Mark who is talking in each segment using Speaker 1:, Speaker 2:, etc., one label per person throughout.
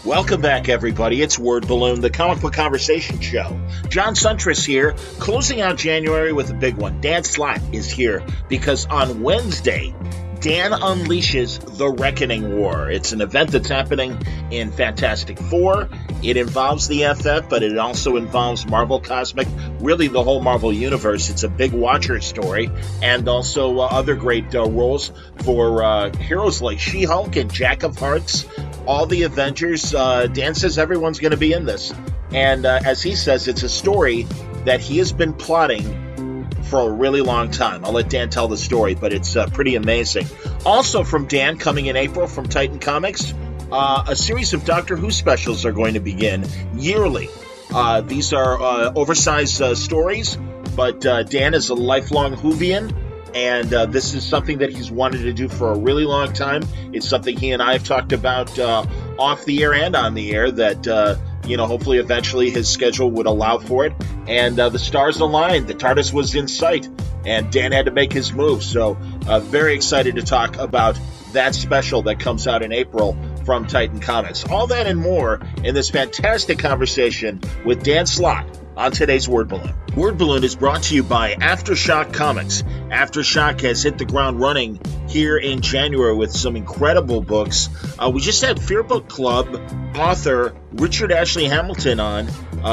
Speaker 1: Welcome back, everybody. It's Word Balloon, the comic book conversation show. John Suntress here, closing out January with a big one. Dan Slott is here because on Wednesday, Dan unleashes The Reckoning War. It's an event that's happening in Fantastic Four. It involves the FF, but it also involves Marvel Cosmic, really the whole Marvel Universe. It's a big Watcher story, and also other great roles for heroes like She-Hulk and Jack of Hearts, all the Avengers. Dan says everyone's going to be in this. And as he says, it's a story that he has been plotting for a really long time. I'll let Dan tell the story, but it's pretty amazing. Also from Dan, coming in April from Titan Comics, a series of Doctor Who specials are going to begin yearly. These are oversized stories, but Dan is a lifelong Whovian, and this is something that he's wanted to do for a really long time. It's something he and I have talked about off the air and on the air that hopefully eventually his schedule would allow for it. And the stars aligned. The TARDIS was in sight, and Dan had to make his move. So very excited to talk about that special that comes out in April from Titan Comics. All that and more in this fantastic conversation with Dan Slott on today's Word Balloon. Word Balloon is brought to you by Aftershock Comics. Aftershock has hit the ground running here in January with some incredible books. We just had Fear Book Club author Richard Ashley Hamilton on.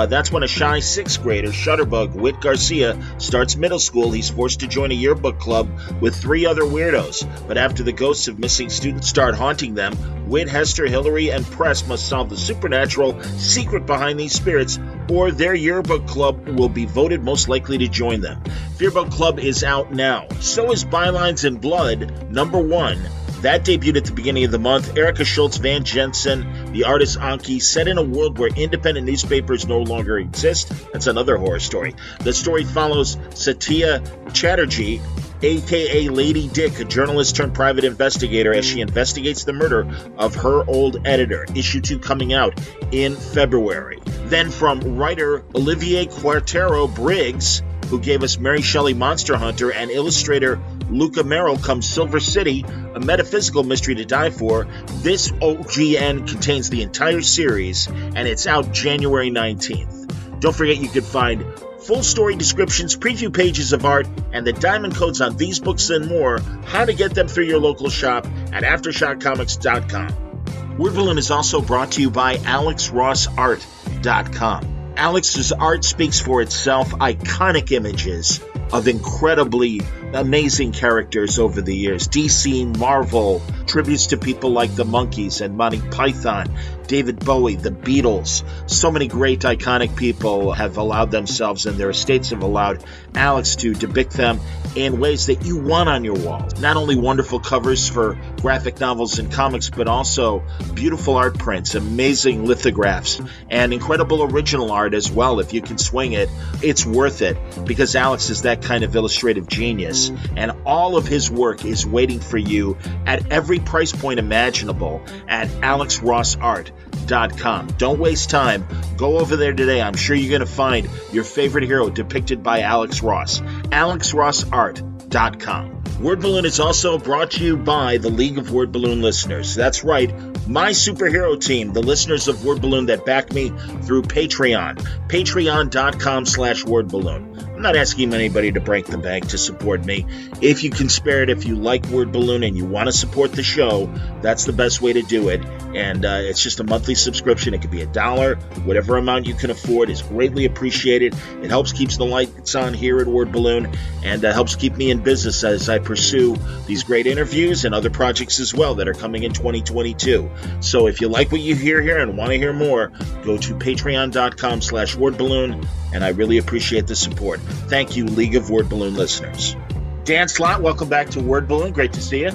Speaker 1: That's when a shy sixth grader, Shutterbug Whit Garcia, starts middle school. He's forced to join a yearbook club with three other weirdos. But after the ghosts of missing students start haunting them, Whit, Hester, Hillary, and Press must solve the supernatural secret behind these spirits, or their yearbook club will be voted most likely to join them. Fearbook Club is out now. So is Bylines and Blood, #1. That debuted at the beginning of the month. Erica Schultz, Van Jensen, the artist Anki, set in a world where independent newspapers no longer exist. That's another horror story. The story follows Satya Chatterjee, a.k.a. Lady Dick, a journalist turned private investigator, as she investigates the murder of her old editor. Issue 2 coming out in February. Then from writer Olivier Quartero Briggs, who gave us Mary Shelley Monster Hunter, and illustrator Luca Merrill comes Silver City, a metaphysical mystery to die for. This OGN contains the entire series, and it's out January 19th. Don't forget you can find full story descriptions, preview pages of art, and the diamond codes on these books and more, how to get them through your local shop at AftershockComics.com. Word Balloon is also brought to you by AlexRossArt.com. Alex's art speaks for itself. Iconic images of incredibly amazing characters over the years. DC, Marvel, tributes to people like the Monkees and Monty Python, David Bowie, the Beatles. So many great iconic people have allowed themselves, and their estates have allowed Alex to depict them in ways that you want on your walls. Not only wonderful covers for graphic novels and comics, but also beautiful art prints, amazing lithographs, and incredible original art as well. If you can swing it, it's worth it, because Alex is that kind of illustrative genius, and all of his work is waiting for you at every price point imaginable at AlexRossArt.com. Don't waste time. Go over there today. I'm sure you're going to find your favorite hero depicted by Alex Ross. AlexRossArt.com. Word Balloon is also brought to you by the League of Word Balloon listeners. That's right, my superhero team, the listeners of Word Balloon that back me through Patreon. Patreon.com/wordballoon. I'm not asking anybody to break the bank to support me. If you can spare it, if you like Word Balloon and you want to support the show, that's the best way to do it. And it's just a monthly subscription. It could be $1. Whatever amount you can afford is greatly appreciated. It helps keep the lights on here at Word Balloon, and helps keep me in business as I pursue these great interviews and other projects as well that are coming in 2022. So if you like what you hear here and want to hear more, go to patreon.com/wordballoon, and I really appreciate the support. Thank you, League of Word Balloon listeners. Dan Slott, welcome back to Word Balloon. Great to see you.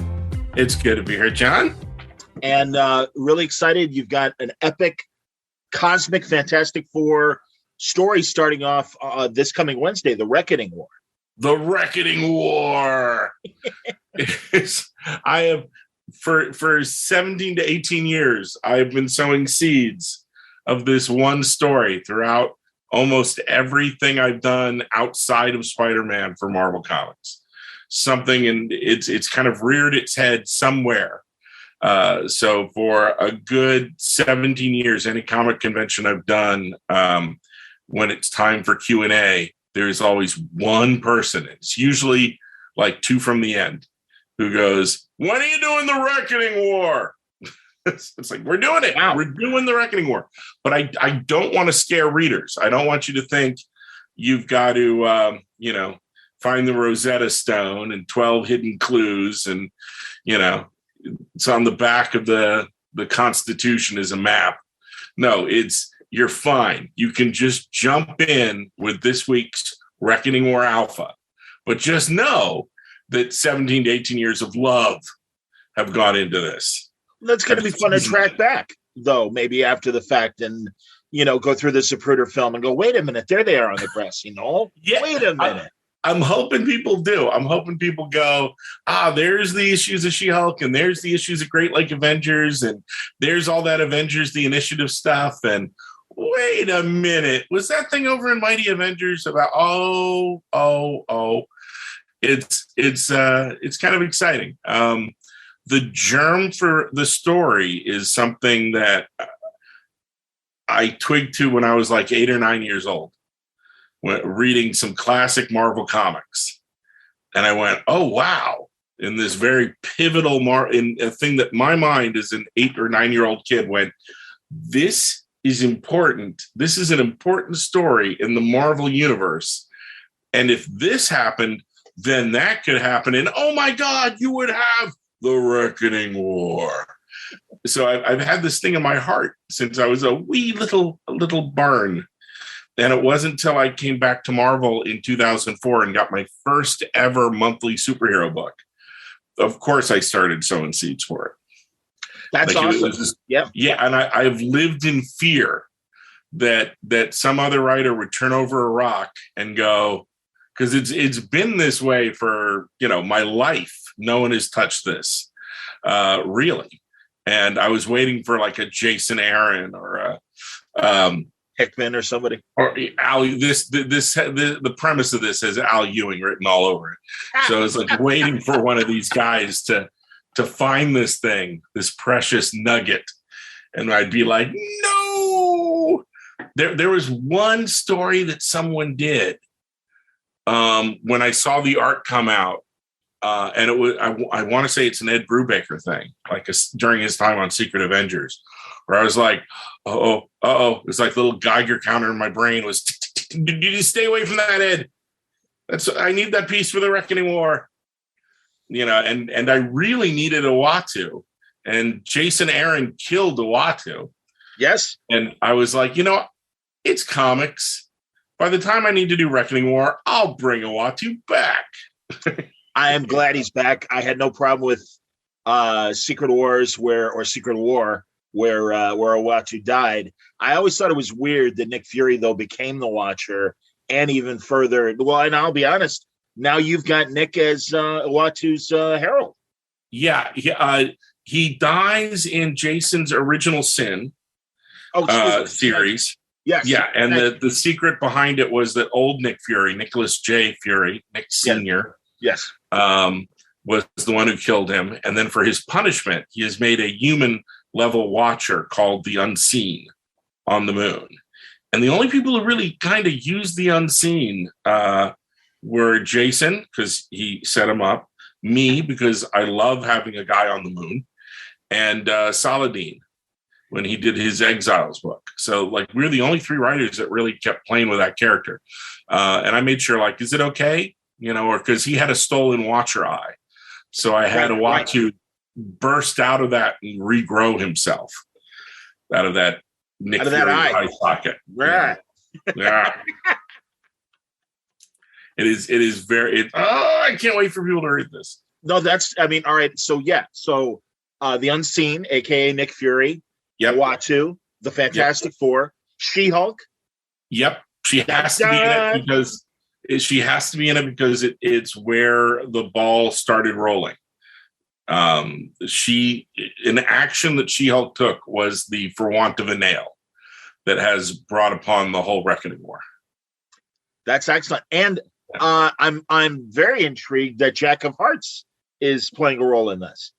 Speaker 2: It's good to be here, John.
Speaker 1: And really excited. You've got an epic, cosmic, Fantastic Four story starting off this coming Wednesday, The Reckoning War.
Speaker 2: The Reckoning War. I have, for 17 to 18 years, I've been sowing seeds of this one story throughout almost everything I've done outside of Spider-Man for Marvel Comics. Something, and it's kind of reared its head somewhere. So for a good 17 years, any comic convention I've done, when it's time for Q&A, there's always one person. It's usually like two from the end who goes, "When are you doing the Reckoning War?" It's like, we're doing it. Wow. We're doing the Reckoning War. But I don't want to scare readers. I don't want you to think you've got to, find the Rosetta Stone and 12 hidden clues. And, it's on the back of the Constitution is a map. No, you're fine. You can just jump in with this week's Reckoning War Alpha. But just know that 17 to 18 years of love have gone into this.
Speaker 1: That's going to be fun to track back, though, maybe after the fact and, go through the Zapruder film and go, wait a minute, there they are on the press, Yeah, wait a minute.
Speaker 2: I'm hoping people do. I'm hoping people go, there's the issues of She-Hulk and there's the issues of Great Lake Avengers and there's all that Avengers, the Initiative stuff. And wait a minute, was that thing over in Mighty Avengers about, It's kind of exciting. The germ for the story is something that I twigged to when I was like 8 or 9 years old, reading some classic Marvel comics. And I went, oh, wow. In this very pivotal in a thing that my mind as an 8 or 9 year old kid went, this is important. This is an important story in the Marvel universe. And if this happened, then that could happen. And oh my God, you would have the Reckoning War. So I've had this thing in my heart since I was a wee little barn. And it wasn't until I came back to Marvel in 2004 and got my first ever monthly superhero book. Of course, I started sowing seeds for it.
Speaker 1: That's awesome.
Speaker 2: Yeah. And I've lived in fear that some other writer would turn over a rock and go, because it's been this way for, my life. No one has touched this, really. And I was waiting for like a Jason Aaron or a
Speaker 1: Hickman or somebody.
Speaker 2: Or Al. The premise of this has Al Ewing written all over it. So I was like waiting for one of these guys to find this thing, this precious nugget, and I'd be like, no. There was one story that someone did. When I saw the art come out, and it was, I want to say it's an Ed Brubaker thing, like during his time on Secret Avengers, where I was like, it's like the little Geiger counter in my brain was, did you stay away from that, Ed? I need that piece for the Reckoning War, and I really needed Uatu, and Jason Aaron killed Uatu.
Speaker 1: Yes.
Speaker 2: And I was like, it's comics. By the time I need to do Reckoning War, I'll bring Uatu back.
Speaker 1: I am glad he's back. I had no problem with Secret War where Uatu died. I always thought it was weird that Nick Fury, though, became the Watcher, and even further. Well, and I'll be honest, now you've got Nick as Uatu's herald.
Speaker 2: Yeah, he dies in Jason's Original Sin series.
Speaker 1: Yes.
Speaker 2: Yeah, and the secret behind it was that old Nick Fury, Nicholas J. Fury, Nick Sr.,
Speaker 1: yes,
Speaker 2: was the one who killed him. And then for his punishment, he has made a human-level Watcher called the Unseen on the moon. And the only people who really kind of used the Unseen were Jason, because he set him up, me, because I love having a guy on the moon, and Saladin, when he did his Exiles book. So, we're the only 3 writers that really kept playing with that character. And I made sure, is it okay? Or because he had a stolen Watcher eye. So I had to Uatu burst out of that and regrow himself out of that Nick Fury eye socket.
Speaker 1: Right.
Speaker 2: Yeah. It is very, I can't wait for people to read this.
Speaker 1: No, all right. So, yeah. So the Unseen, AKA Nick Fury,
Speaker 2: yep.
Speaker 1: Uatu, the Fantastic Four, She-Hulk.
Speaker 2: Yep. She has to be in it because it's where the ball started rolling. An action that She-Hulk took was the For Want of a Nail that has brought upon the whole Reckoning War.
Speaker 1: That's excellent. And I'm very intrigued that Jack of Hearts is playing a role in this.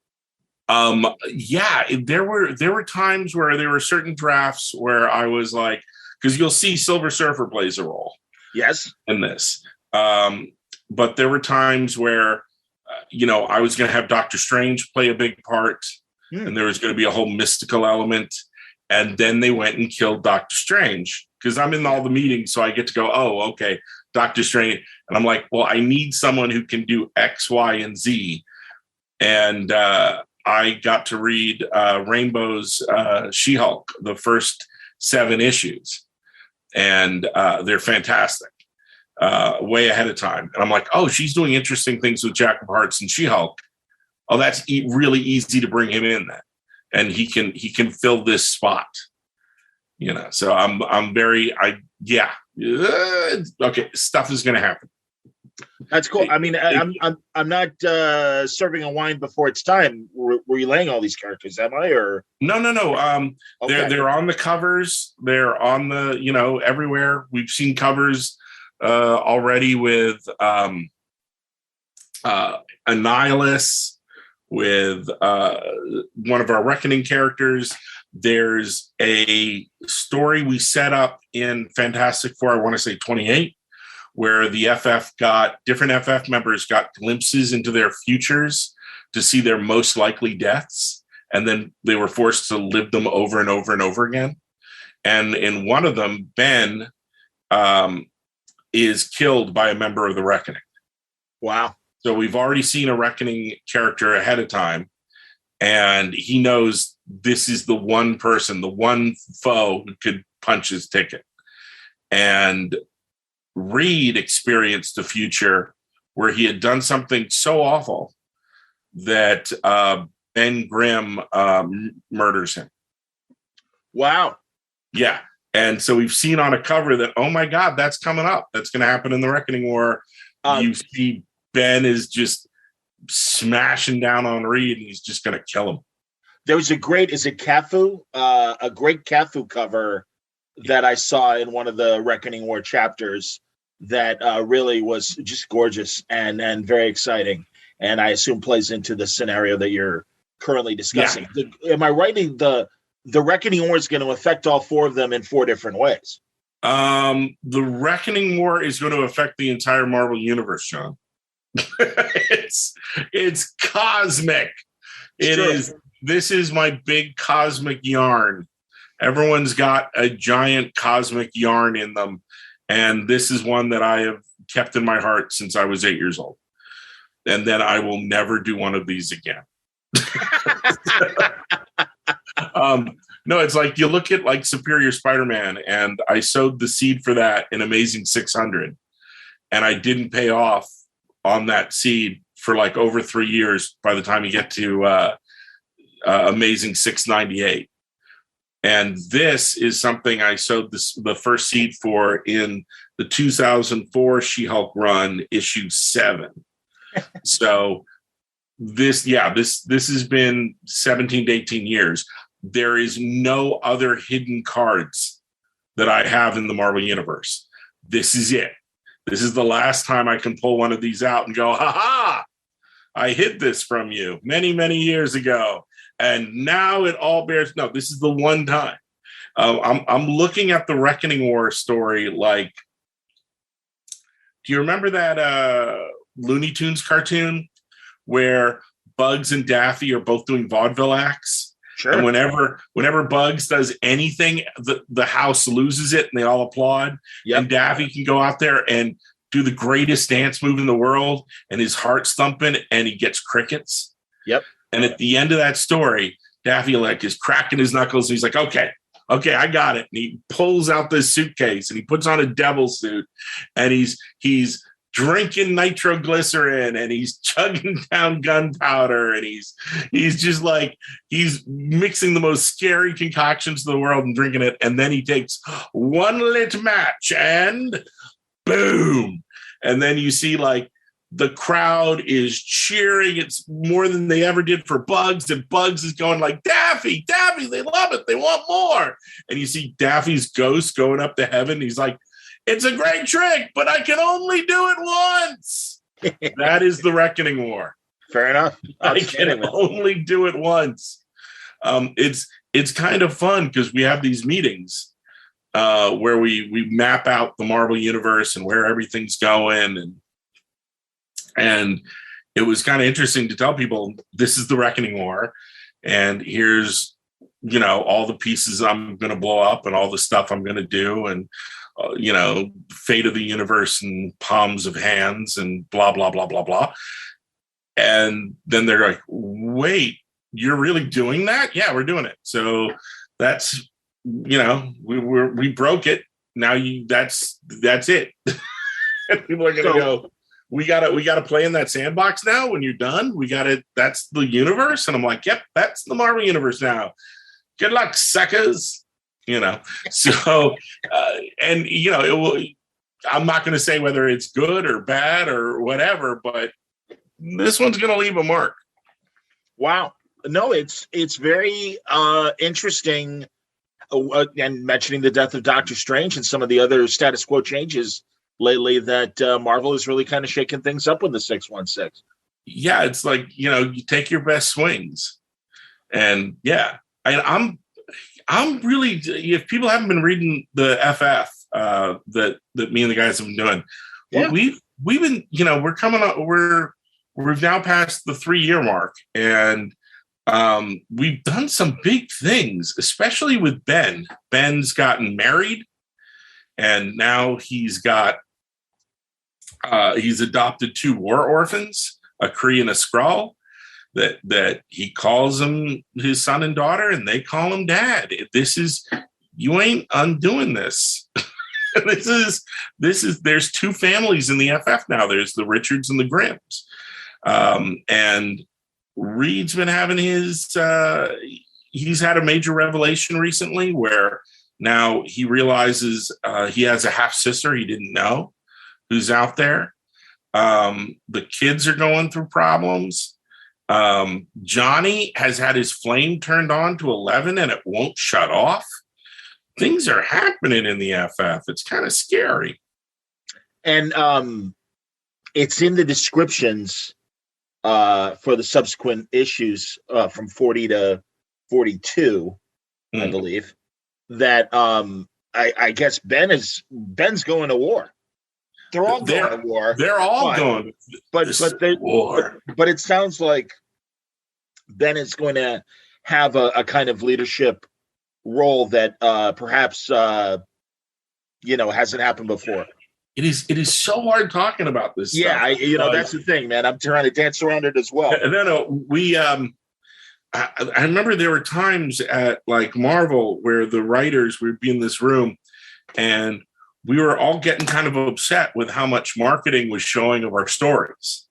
Speaker 2: Yeah, there were times where there were certain drafts where I was like, because you'll see Silver Surfer plays a role.
Speaker 1: Yes.
Speaker 2: In this. But there were times where, I was going to have Doctor Strange play a big part, and there was going to be a whole mystical element. And then they went and killed Doctor Strange because I'm in all the meetings. So I get to go, oh, okay, Doctor Strange. And I'm like, well, I need someone who can do X, Y, and Z. And I got to read Rainbow's She-Hulk, the first 7 issues. And they're fantastic, way ahead of time. And I'm like, oh, she's doing interesting things with Jack of Hearts and She-Hulk. Oh, that's really easy to bring him in then. And he can fill this spot, So okay, stuff is going to happen.
Speaker 1: That's cool. I mean, I'm not serving a wine before it's time. Were you laying all these characters? Am I or
Speaker 2: no?
Speaker 1: Okay.
Speaker 2: They're on the covers. They're on the everywhere. We've seen covers already with Annihilus, with one of our Reckoning characters. There's a story we set up in Fantastic Four, I want to say 28, where the different FF members got glimpses into their futures to see their most likely deaths. And then they were forced to live them over and over and over again. And in one of them, Ben is killed by a member of the Reckoning.
Speaker 1: Wow.
Speaker 2: So we've already seen a Reckoning character ahead of time, and he knows this is the one person, the one foe who could punch his ticket. And Reed experienced a future where he had done something so awful that Ben Grimm murders him.
Speaker 1: Wow.
Speaker 2: Yeah. And so we've seen on a cover that, oh my God, that's coming up. That's going to happen in the Reckoning War. You see Ben is just smashing down on Reed, and he's just going to kill him.
Speaker 1: There was a great Cafu? A great Cafu cover that I saw in one of the Reckoning War chapters that really was just gorgeous and very exciting. And I assume plays into the scenario that you're currently discussing. Yeah. Am I right? The Reckoning War is going to affect all 4 of them in 4 different ways.
Speaker 2: The Reckoning War is going to affect the entire Marvel Universe, John. It's cosmic. It is. This is my big cosmic yarn. Everyone's got a giant cosmic yarn in them. And this is one that I have kept in my heart since I was 8 years old. And then I will never do one of these again. No, it's like you look at like Superior Spider-Man, and I sowed the seed for that in Amazing 600. And I didn't pay off on that seed for like over 3 years by the time you get to Amazing 698. And this is something I sowed the first seed for in the 2004 She-Hulk run, issue 7. So this has been 17 to 18 years. There is no other hidden cards that I have in the Marvel Universe. This is it. This is the last time I can pull one of these out and go, ha-ha, I hid this from you many, many years ago. And now it all bears. No, this is the one time. I'm looking at the Reckoning War story. Like, do you remember that Looney Tunes cartoon where Bugs and Daffy are both doing vaudeville acts?
Speaker 1: Sure.
Speaker 2: And whenever Bugs does anything, the house loses it and they all applaud. Yep. And Daffy can go out there and do the greatest dance move in the world, and his heart's thumping and he gets crickets.
Speaker 1: Yep. And
Speaker 2: at the end of that story, Daffy is cracking his knuckles. And he's like, okay, I got it. And he pulls out this suitcase and he puts on a devil suit, and he's drinking nitroglycerin and he's chugging down gunpowder, and he's just like, he's mixing the most scary concoctions in the world and drinking it. And then he takes one lit match and boom. And then you see like the crowd is cheering. It's more than they ever did for Bugs. And Bugs is going like, Daffy, they love it. They want more. And you see Daffy's ghost going up to heaven. He's like, it's a great trick, but I can only do it once. That is the Reckoning War.
Speaker 1: Fair enough.
Speaker 2: I can only do it once. It's kind of fun because we have these meetings where we map out the Marvel universe and where everything's going, and it was kind of interesting to tell people this is the Reckoning War, and here's all the pieces I'm going to blow up and all the stuff I'm going to do, and fate of the universe in palms of hands and blah blah blah blah blah. And then they're like, wait, you're really doing that? Yeah, we're doing it. So that's, we broke it. Now that's it. People are going to go, we got to play in that sandbox now. When you're done, that's the universe. And I'm like, yep, that's the Marvel universe now. Good luck, suckers. So, and it will, I'm not going to say whether it's good or bad or whatever, but this one's going to leave a mark.
Speaker 1: Wow. No, it's very interesting. And mentioning the death of Doctor Strange and some of the other status quo changes lately that Marvel is really kind of shaking things up with the 616.
Speaker 2: Yeah, it's like, you take your best swings. And yeah, I'm really, if people haven't been reading the FF that me and the guys have been doing, yeah. we've been, we're coming up, we've now passed the 3-year mark, and we've done some big things, especially with Ben. Ben's gotten married, and now he's adopted 2 war orphans, a Kree and a Skrull, that he calls them his son and daughter, and they call him dad. You ain't undoing this. There's 2 families in the FF now. There's the Richards and the Grimms. And Reed's been having he's had a major revelation recently where now he realizes he has a half sister he didn't know who's out there. The kids are going through problems. Johnny has had his flame turned on to 11 and it won't shut off. Things are happening in the FF. It's kind of scary.
Speaker 1: And it's in the descriptions for the subsequent issues from 40 to 42, I believe, that I guess Ben's going to war. They're all going to war.
Speaker 2: They're all going.
Speaker 1: But it sounds like Ben is going to have a kind of leadership role that perhaps hasn't happened before.
Speaker 2: It is so hard talking about this.
Speaker 1: Yeah,
Speaker 2: stuff.
Speaker 1: That's the thing, man. I'm trying to dance around it as well.
Speaker 2: No. We I remember there were times at like Marvel where the writers would be in this room, and we were all getting kind of upset with how much marketing was showing of our stories,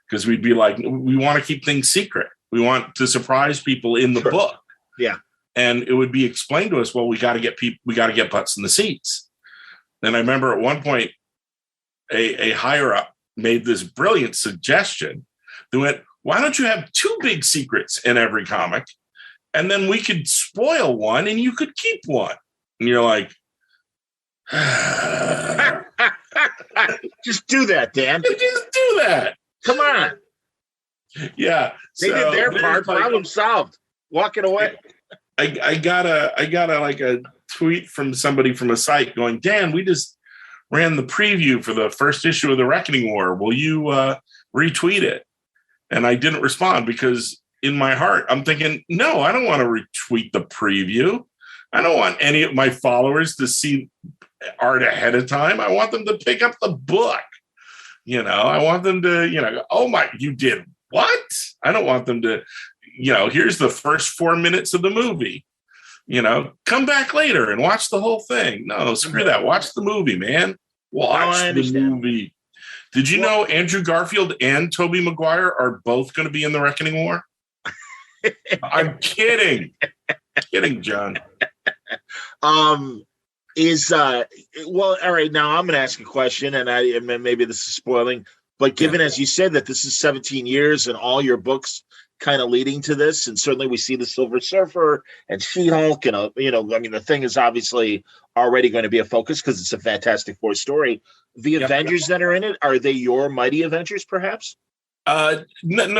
Speaker 2: because we'd be like, we want to keep things secret. We want to surprise people in the book.
Speaker 1: Yeah,
Speaker 2: and it would be explained to us, well, we got to get butts in the seats. And I remember at one point, a higher up made this brilliant suggestion. They went, why don't you have 2 big secrets in every comic? And then we could spoil one and you could keep one. And you're like,
Speaker 1: just do that, Dan.
Speaker 2: Just do that.
Speaker 1: Come on.
Speaker 2: Yeah.
Speaker 1: They did their part. Problem solved. Walk it away.
Speaker 2: I got a tweet from somebody from a site going, Dan, we just ran the preview for the first issue of the Reckoning War. Will you retweet it? And I didn't respond because in my heart, I'm thinking, no, I don't want to retweet the preview. I don't want any of my followers to see art ahead of time. I want them to pick up the book. I want them to, oh my, you did what? I don't want them to, here's the first 4 minutes of the movie. Come back later and watch the whole thing. No, screw that. Watch the movie, man. Watch the movie. Did you know Andrew Garfield and Tobey Maguire are both going to be in the Reckoning War? I'm kidding. Kidding, John.
Speaker 1: All right, now I'm going to ask a question, and maybe this is spoiling, but given, as you said, that this is 17 years and all your books kind of leading to this, and certainly we see the Silver Surfer and She-Hulk, and the Thing is obviously already going to be a focus because it's a Fantastic Four story. The Avengers that are in it, are they your Mighty Avengers, perhaps?
Speaker 2: No,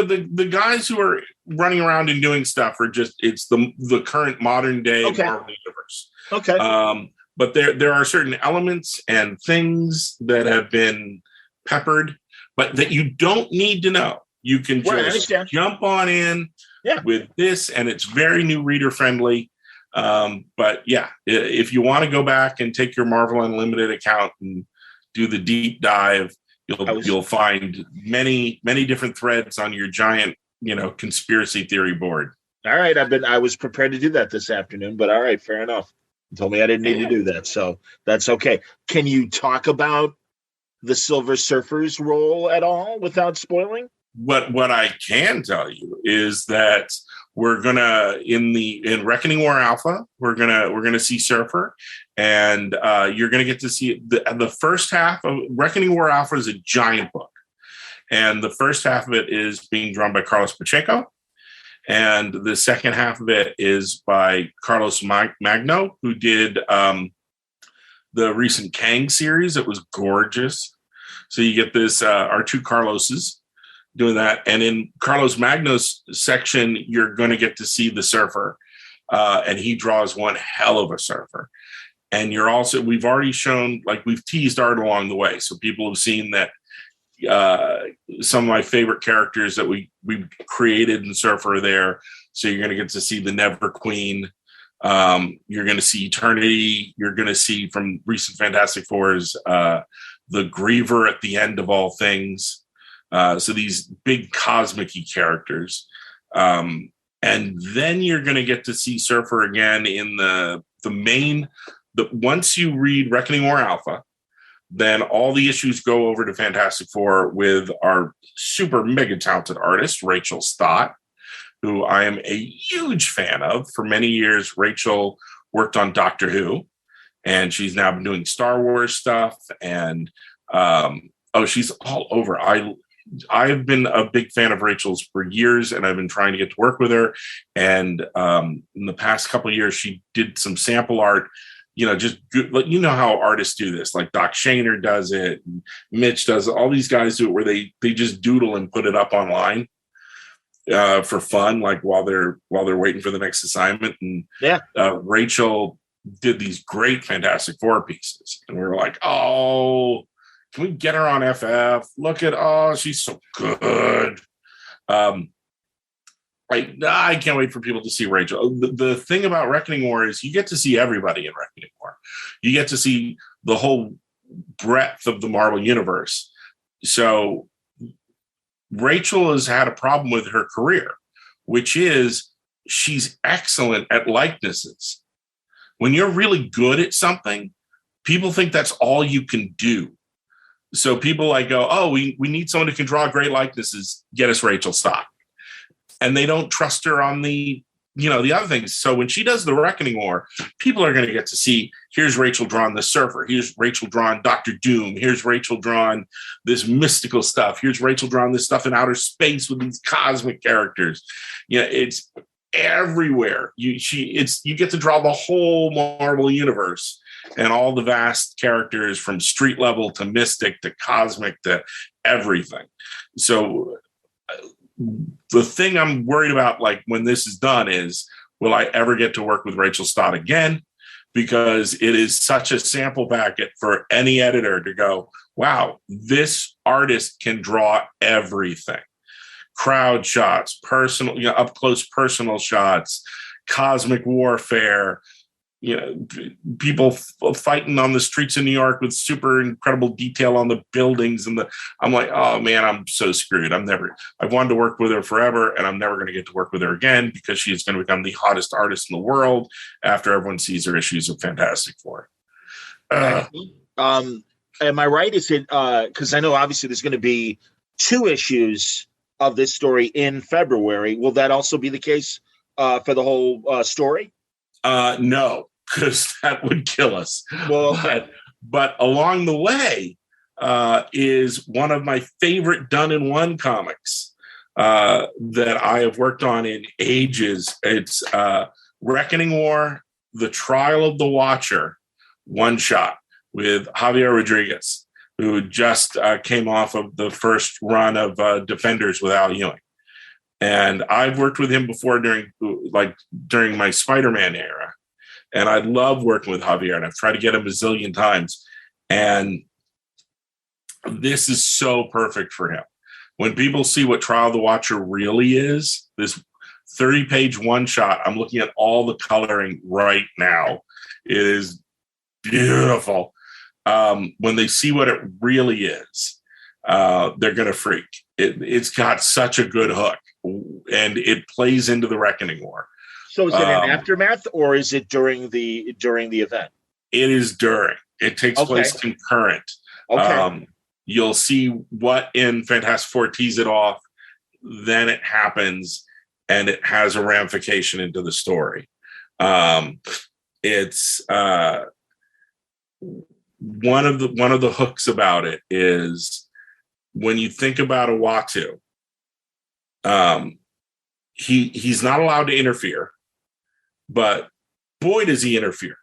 Speaker 2: the guys who are running around and doing stuff are just it's the current modern day Marvel universe.
Speaker 1: Okay.
Speaker 2: But there are certain elements and things that have been peppered, but that you don't need to know. You can just jump on in with this, and it's very new reader friendly. But yeah, if you want to go back and take your Marvel Unlimited account and do the deep dive, you'll find many different threads on your giant, conspiracy theory board.
Speaker 1: All right, I was prepared to do that this afternoon, but all right, fair enough. You told me I didn't need to do that, so that's okay. Can you talk about the Silver Surfer's role at all without spoiling?
Speaker 2: What I can tell you is that we're gonna in Reckoning War Alpha, we're gonna see Surfer, and you're gonna get to see the first half of Reckoning War Alpha is a giant book, and the first half of it is being drawn by Carlos Pacheco, and the second half of it is by Carlos Magno, who did the recent Kang series. It was gorgeous. So you get this our two Carloses doing that, and in Carlos Magno's section, you're going to get to see the Surfer, and he draws one hell of a Surfer. And we've already shown, like we've teased art along the way, so people have seen that some of my favorite characters that we created in Surfer are there. So you're going to get to see the Never Queen. You're going to see Eternity. You're going to see from recent Fantastic Fours the Griever at the end of all things. So these big cosmic-y characters. And then you're going to get to see Surfer again in the main. Once you read Reckoning War Alpha, then all the issues go over to Fantastic Four with our super mega talented artist, Rachel Slott, who I am a huge fan of. For many years, Rachel worked on Doctor Who, and she's now been doing Star Wars stuff. And she's all over. I've been a big fan of Rachel's for years, and I've been trying to get to work with her. And in the past couple of years, she did some sample art. Just good, how artists do this, like Doc Shaner does it, and Mitch does it. All these guys do it where they just doodle and put it up online for fun, like while they're waiting for the next assignment. And Rachel did these great Fantastic Four pieces, and we were like, oh, can we get her on FF? Look at, she's so good. I can't wait for people to see Rachel. The thing about Reckoning War is you get to see everybody in Reckoning War. You get to see the whole breadth of the Marvel Universe. So Rachel has had a problem with her career, which is she's excellent at likenesses. When you're really good at something, people think that's all you can do. So people go, we need someone who can draw great likenesses. Get us Rachel Slott. And they don't trust her on the other things. So when she does the Reckoning War, people are going to get to see, here's Rachel drawing the Surfer. Here's Rachel drawing Dr. Doom. Here's Rachel drawing this mystical stuff. Here's Rachel drawing this stuff in outer space with these cosmic characters. It's everywhere. You get to draw the whole Marvel universe and all the vast characters from street level to mystic to cosmic to everything. So the thing I'm worried about, like when this is done, is will I ever get to work with Rachel Slott again? Because it is such a sample packet for any editor to go, wow, this artist can draw everything. Crowd shots, personal, up close personal shots, cosmic warfare, people fighting on the streets of New York with super incredible detail on the buildings. I'm like, oh man, I'm so screwed. I've wanted to work with her forever, and I'm never going to get to work with her again because she's going to become the hottest artist in the world after everyone sees her issues of Fantastic Four.
Speaker 1: Am I right? Is it, because I know obviously there's going to be 2 issues of this story in February. Will that also be the case for the whole story?
Speaker 2: No, because that would kill us.
Speaker 1: Well,
Speaker 2: but along the way is one of my favorite done-in-one comics that I have worked on in ages. It's Reckoning War, The Trial of the Watcher, one shot with Javier Rodriguez, who just came off of the first run of Defenders with Al Ewing. And I've worked with him before during my Spider-Man era. And I love working with Javier, and I've tried to get him a zillion times. And this is so perfect for him. When people see what Trial of the Watcher really is, this 30-page one-shot, I'm looking at all the coloring right now. It is beautiful. When they see what it really is, they're going to freak. It's got such a good hook, and it plays into the Reckoning War.
Speaker 1: So is it an aftermath, or is it during the event?
Speaker 2: It is during. It takes place concurrent.
Speaker 1: Okay.
Speaker 2: You'll see what in Fantastic Four tease it off, then it happens, and it has a ramification into the story. It's one of the hooks about it is when you think about Uatu, he's not allowed to interfere, but boy does he interfere.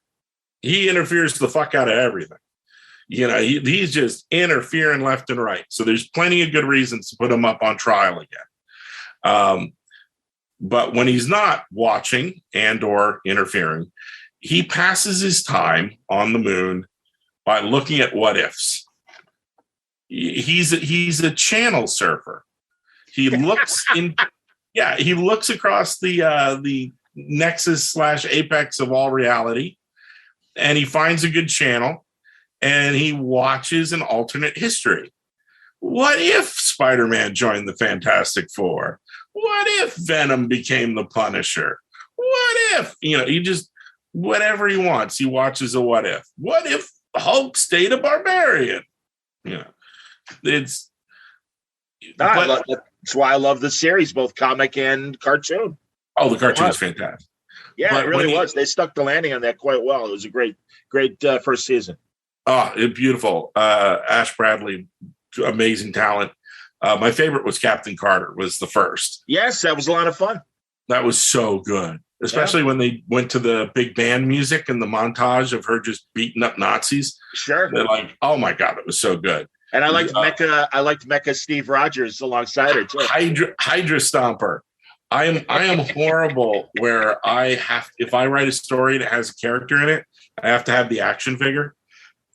Speaker 2: He interferes the fuck out of everything. He's just interfering left and right. So there's plenty of good reasons to put him up on trial again. But when he's not watching and or interfering, he passes his time on the moon by looking at what ifs. He's a channel surfer. He looks he looks across the nexus / apex of all reality, and he finds a good channel, and he watches an alternate history. What if Spider-Man joined the Fantastic Four? What if Venom became the Punisher? What if, he just, whatever he wants, he watches a what if. What if Hulk stayed a barbarian? That's
Speaker 1: why I love the series, both comic and cartoon.
Speaker 2: Oh, the cartoon is fantastic.
Speaker 1: Yeah, but it really was. They stuck the landing on that quite well. It was a great first season.
Speaker 2: Oh, beautiful. Ash Bradley, amazing talent. My favorite was Captain Carter, was the first.
Speaker 1: Yes, that was a lot of fun.
Speaker 2: That was so good, especially when they went to the big band music and the montage of her just beating up Nazis.
Speaker 1: Sure.
Speaker 2: They're like, oh my God, it was so good.
Speaker 1: And I liked Mecha Steve Rogers alongside her too.
Speaker 2: Hydra Stomper. I am horrible where if I write a story that has a character in it, I have to have the action figure.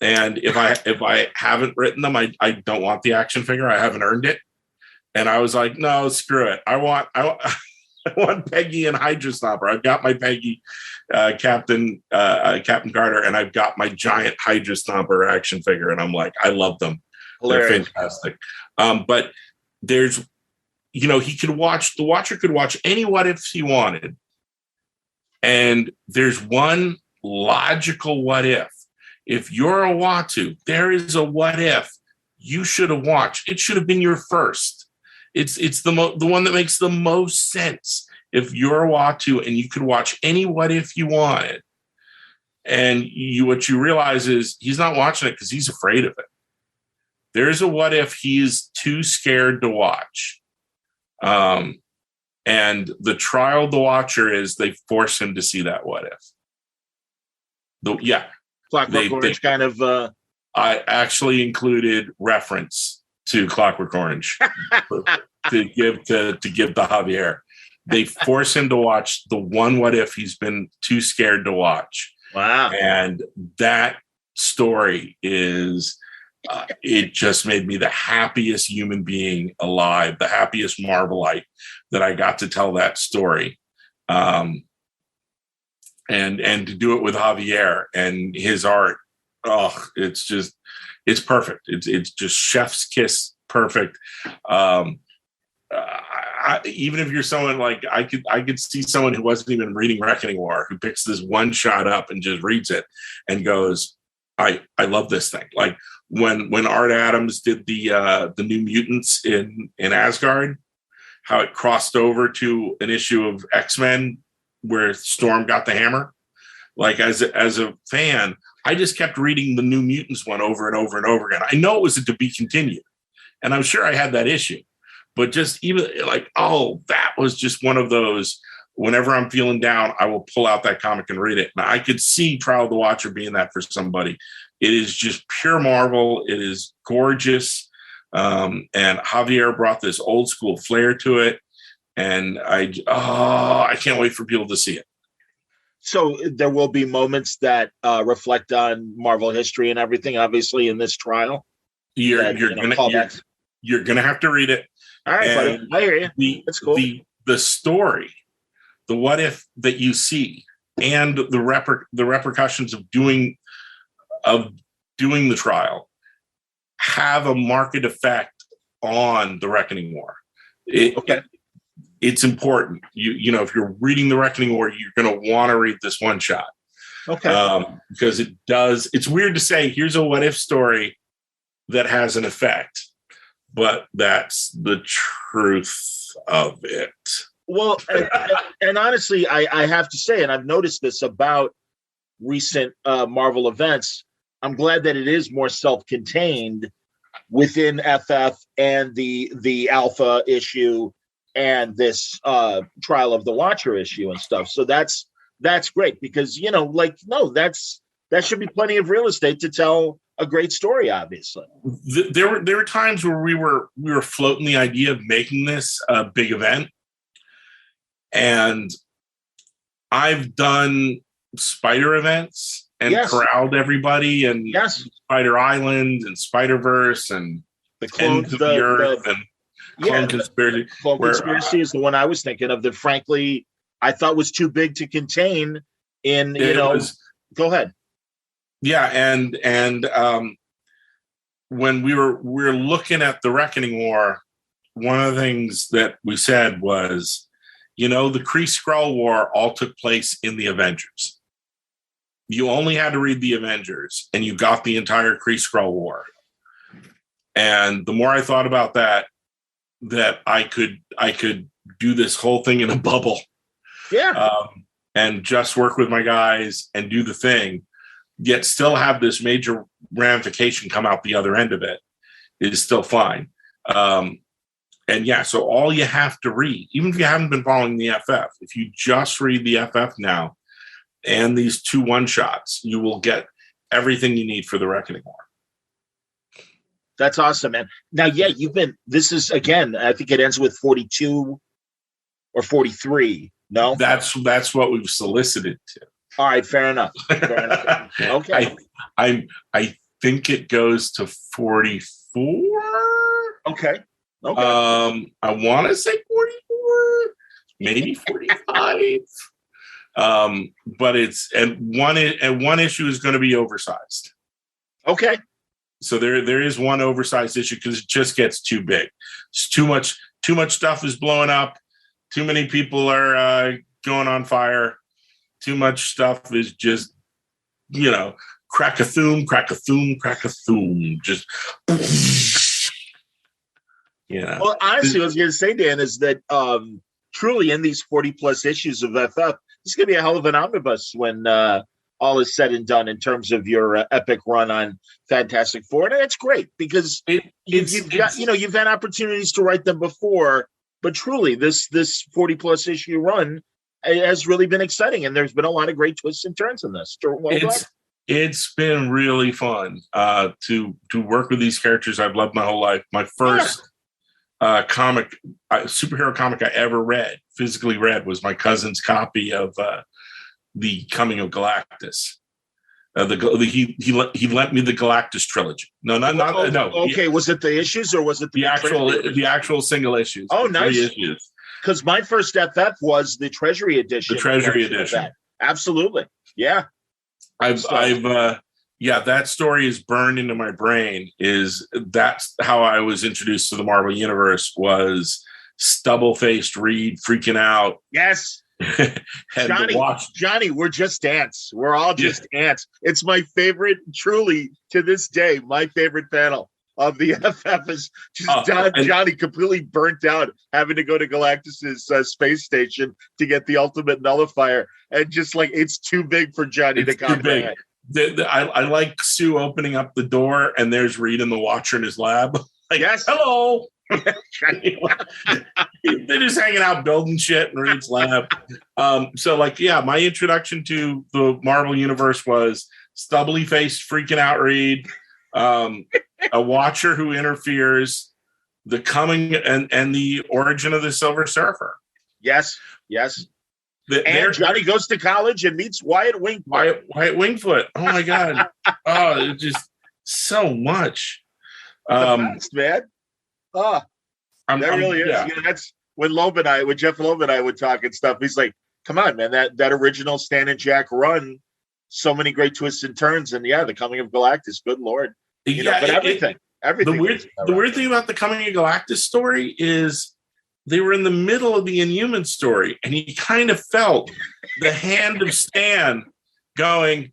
Speaker 2: And if I haven't written them, I don't want the action figure. I haven't earned it. And I was like, no, screw it. I want Peggy and Hydra Stomper. I've got my Peggy, Captain Carter, and I've got my giant Hydra Stomper action figure. And I'm like, I love them. Hilarious. They're fantastic. But there's, the watcher could watch any what ifs he wanted. And there's one logical what if. If you're a Uatu, there is a what if you should have watched. It should have been your first. It's the one that makes the most sense. If you're a Uatu and you could watch any what if you wanted, and what you realize is he's not watching it because he's afraid of it. There's a what if he's too scared to watch. And the trial of the watcher is they force him to see that what if.
Speaker 1: Clockwork Orange kind of.
Speaker 2: I actually included reference to Clockwork Orange to give the Javier. They force him to watch the one what if he's been too scared to watch.
Speaker 1: Wow!
Speaker 2: And that story is. It just made me the happiest human being alive, the happiest Marvelite that I got to tell that story. And to do it with Javier and his art, it's perfect. It's just chef's kiss perfect. Even if you're someone like I could see someone who wasn't even reading Reckoning War who picks this one shot up and just reads it and goes, I love this thing. Like when Art Adams did the New Mutants in Asgard, how it crossed over to an issue of X-Men where Storm got the hammer. Like as a fan, I just kept reading the New Mutants one over and over and over again. I know it was a to be continued, and I'm sure I had that issue, but just even like, that was just one of those. Whenever I'm feeling down, I will pull out that comic and read it. Now, I could see Trial of the Watcher being that for somebody. It is just pure Marvel. It is gorgeous. And Javier brought this old school flair to it. And I can't wait for people to see it.
Speaker 1: So there will be moments that reflect on Marvel history and everything, obviously, in this trial.
Speaker 2: You're gonna have to read it.
Speaker 1: All right, buddy. I hear you. That's cool.
Speaker 2: The story, the what if that you see, and the repercussions of doing the trial have a marked effect on the Reckoning War. It's important. You know, if you're reading the Reckoning War, you're going to want to read this one shot.
Speaker 1: Okay.
Speaker 2: Because it does. It's weird to say, here's a what if story that has an effect, but that's the truth of it.
Speaker 1: Well, and honestly, I have to say, and I've noticed this about recent Marvel events, I'm glad that it is more self-contained within FF and the Alpha issue and this Trial of the Watcher issue and stuff. So that's great because, you know, like, no, that should be plenty of real estate to tell a great story, obviously.
Speaker 2: There were times where we were floating the idea of making this a big event. And I've done Spider events and corralled everybody and Spider Island and Spider-Verse and
Speaker 1: the Clones of the Earth and
Speaker 2: Clone Conspiracy.
Speaker 1: Clone Conspiracy is the one I was thinking of that, frankly, I thought was too big to contain in, go ahead.
Speaker 2: Yeah. And when we were looking at the Reckoning War, one of the things that we said was, the Kree Skrull War all took place in the Avengers. You only had to read the Avengers and you got the entire Kree Skrull War. And the more I thought about that I could do this whole thing in a bubble.
Speaker 1: Yeah.
Speaker 2: And just work with my guys and do the thing, yet still have this major ramification come out the other end of it is still fine. So all you have to read, even if you haven't been following the FF, if you just read the FF now and these 2 one-shots, you will get everything you need for the Reckoning War.
Speaker 1: That's awesome, man. Now, this is, again, I think it ends with 42 or 43. No?
Speaker 2: That's what we've solicited to.
Speaker 1: All right, fair enough. Okay.
Speaker 2: I think it goes to 44.
Speaker 1: Okay.
Speaker 2: I want to say 44, maybe 45. But one issue is going to be oversized.
Speaker 1: Okay.
Speaker 2: So there is one oversized issue because it just gets too big. It's too much stuff is blowing up. Too many people are going on fire. Too much stuff is just, crack-a-thoom. Just,
Speaker 1: Well, honestly, what I was going to say, Dan, is that truly in these 40-plus issues of FF, this is going to be a hell of an omnibus when all is said and done in terms of your epic run on Fantastic Four. And it's great because you've had opportunities to write them before, but truly this 40-plus issue run has really been exciting. And there's been a lot of great twists and turns in this.
Speaker 2: It's been really fun to work with these characters I've loved my whole life. My first superhero comic I ever physically read, was my cousin's copy of The Coming of Galactus. He lent me the Galactus trilogy. No.
Speaker 1: Okay, was it the issues or was it
Speaker 2: the actual single issues?
Speaker 1: Oh, nice. Because my first FF was the Treasury edition.
Speaker 2: The Treasury edition.
Speaker 1: Absolutely. Yeah.
Speaker 2: That story is burned into my brain. That's how I was introduced to the Marvel Universe, was stubble-faced Reed freaking out.
Speaker 1: Yes. Johnny, we're just ants. We're all just ants. It's my favorite, truly, to this day, my favorite panel of the FF is just Johnny completely burnt out, having to go to Galactus's space station to get the ultimate nullifier. And just like, it's too big for Johnny to comprehend.
Speaker 2: I like Sue opening up the door and there's Reed in the Watcher in his lab.
Speaker 1: Yes.
Speaker 2: Hello. They're just hanging out building shit in Reed's lab. My introduction to the Marvel Universe was stubbly faced freaking out Reed, a watcher who interferes, the coming and the origin of the Silver Surfer.
Speaker 1: Yes. And Johnny goes to college and meets Wyatt Wingfoot.
Speaker 2: Wyatt Wingfoot. Oh my God. Oh, just so much.
Speaker 1: The best, man. That really is.
Speaker 2: Yeah.
Speaker 1: That's when Jeff Loeb and I would talk and stuff. He's like, come on, man, that original Stan and Jack run, so many great twists and turns, and the Coming of Galactus, good Lord. But everything.
Speaker 2: The weird thing about the Coming of Galactus story is they were in the middle of the Inhuman story, and you kind of felt the hand of Stan going,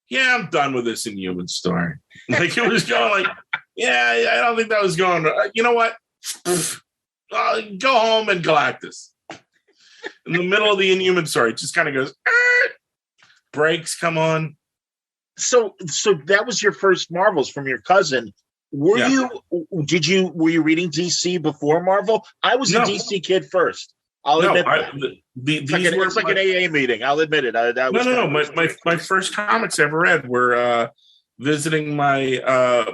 Speaker 2: yeah, I'm done with this Inhuman story. Like it was going like, yeah, I don't think that was going, you know what? Go home and Galactus. In the middle of the Inhuman story, it just kind of goes, breaks come on.
Speaker 1: So that was your first Marvels from your cousin. Were you reading DC before Marvel? I was a DC kid first. I'll admit that. It's like an AA meeting. I'll admit it.
Speaker 2: My first comics I ever read were visiting my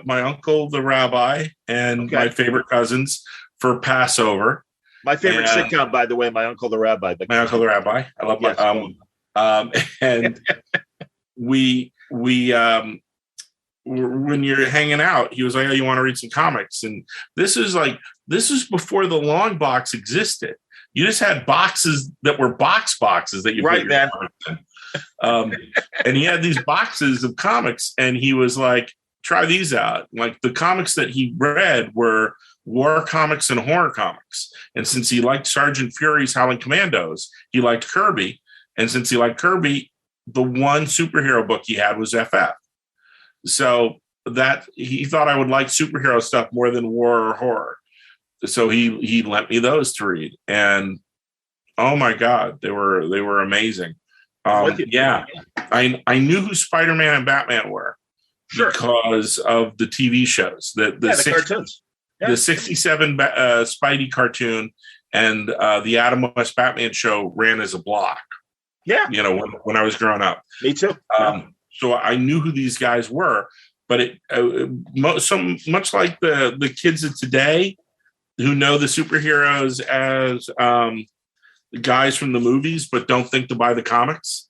Speaker 2: uncle, the rabbi, and my favorite cousins for Passover.
Speaker 1: My favorite sitcom, by the way, My Uncle the Rabbi.
Speaker 2: My Uncle the Rabbi. I love and we when you're hanging out, he was like, "Oh, you want to read some comics?" And this is before the long box existed. You just had boxes that were boxes that you
Speaker 1: right, man.
Speaker 2: And he had these boxes of comics, and he was like, "Try these out." Like the comics that he read were war comics and horror comics. And since he liked Sergeant Fury's Howling Commandos, he liked Kirby. And since he liked Kirby, the one superhero book he had was FF. So that he thought I would like superhero stuff more than war or horror. So he lent me those to read. And oh my God, they were amazing. I knew who Spider-Man and Batman were because of the TV shows. The
Speaker 1: cartoons.
Speaker 2: The 67 Spidey cartoon and the Adam West Batman show ran as a block.
Speaker 1: Yeah.
Speaker 2: When I was growing up.
Speaker 1: Me too.
Speaker 2: So I knew who these guys were, but so much like the kids of today who know the superheroes as the guys from the movies, but don't think to buy the comics.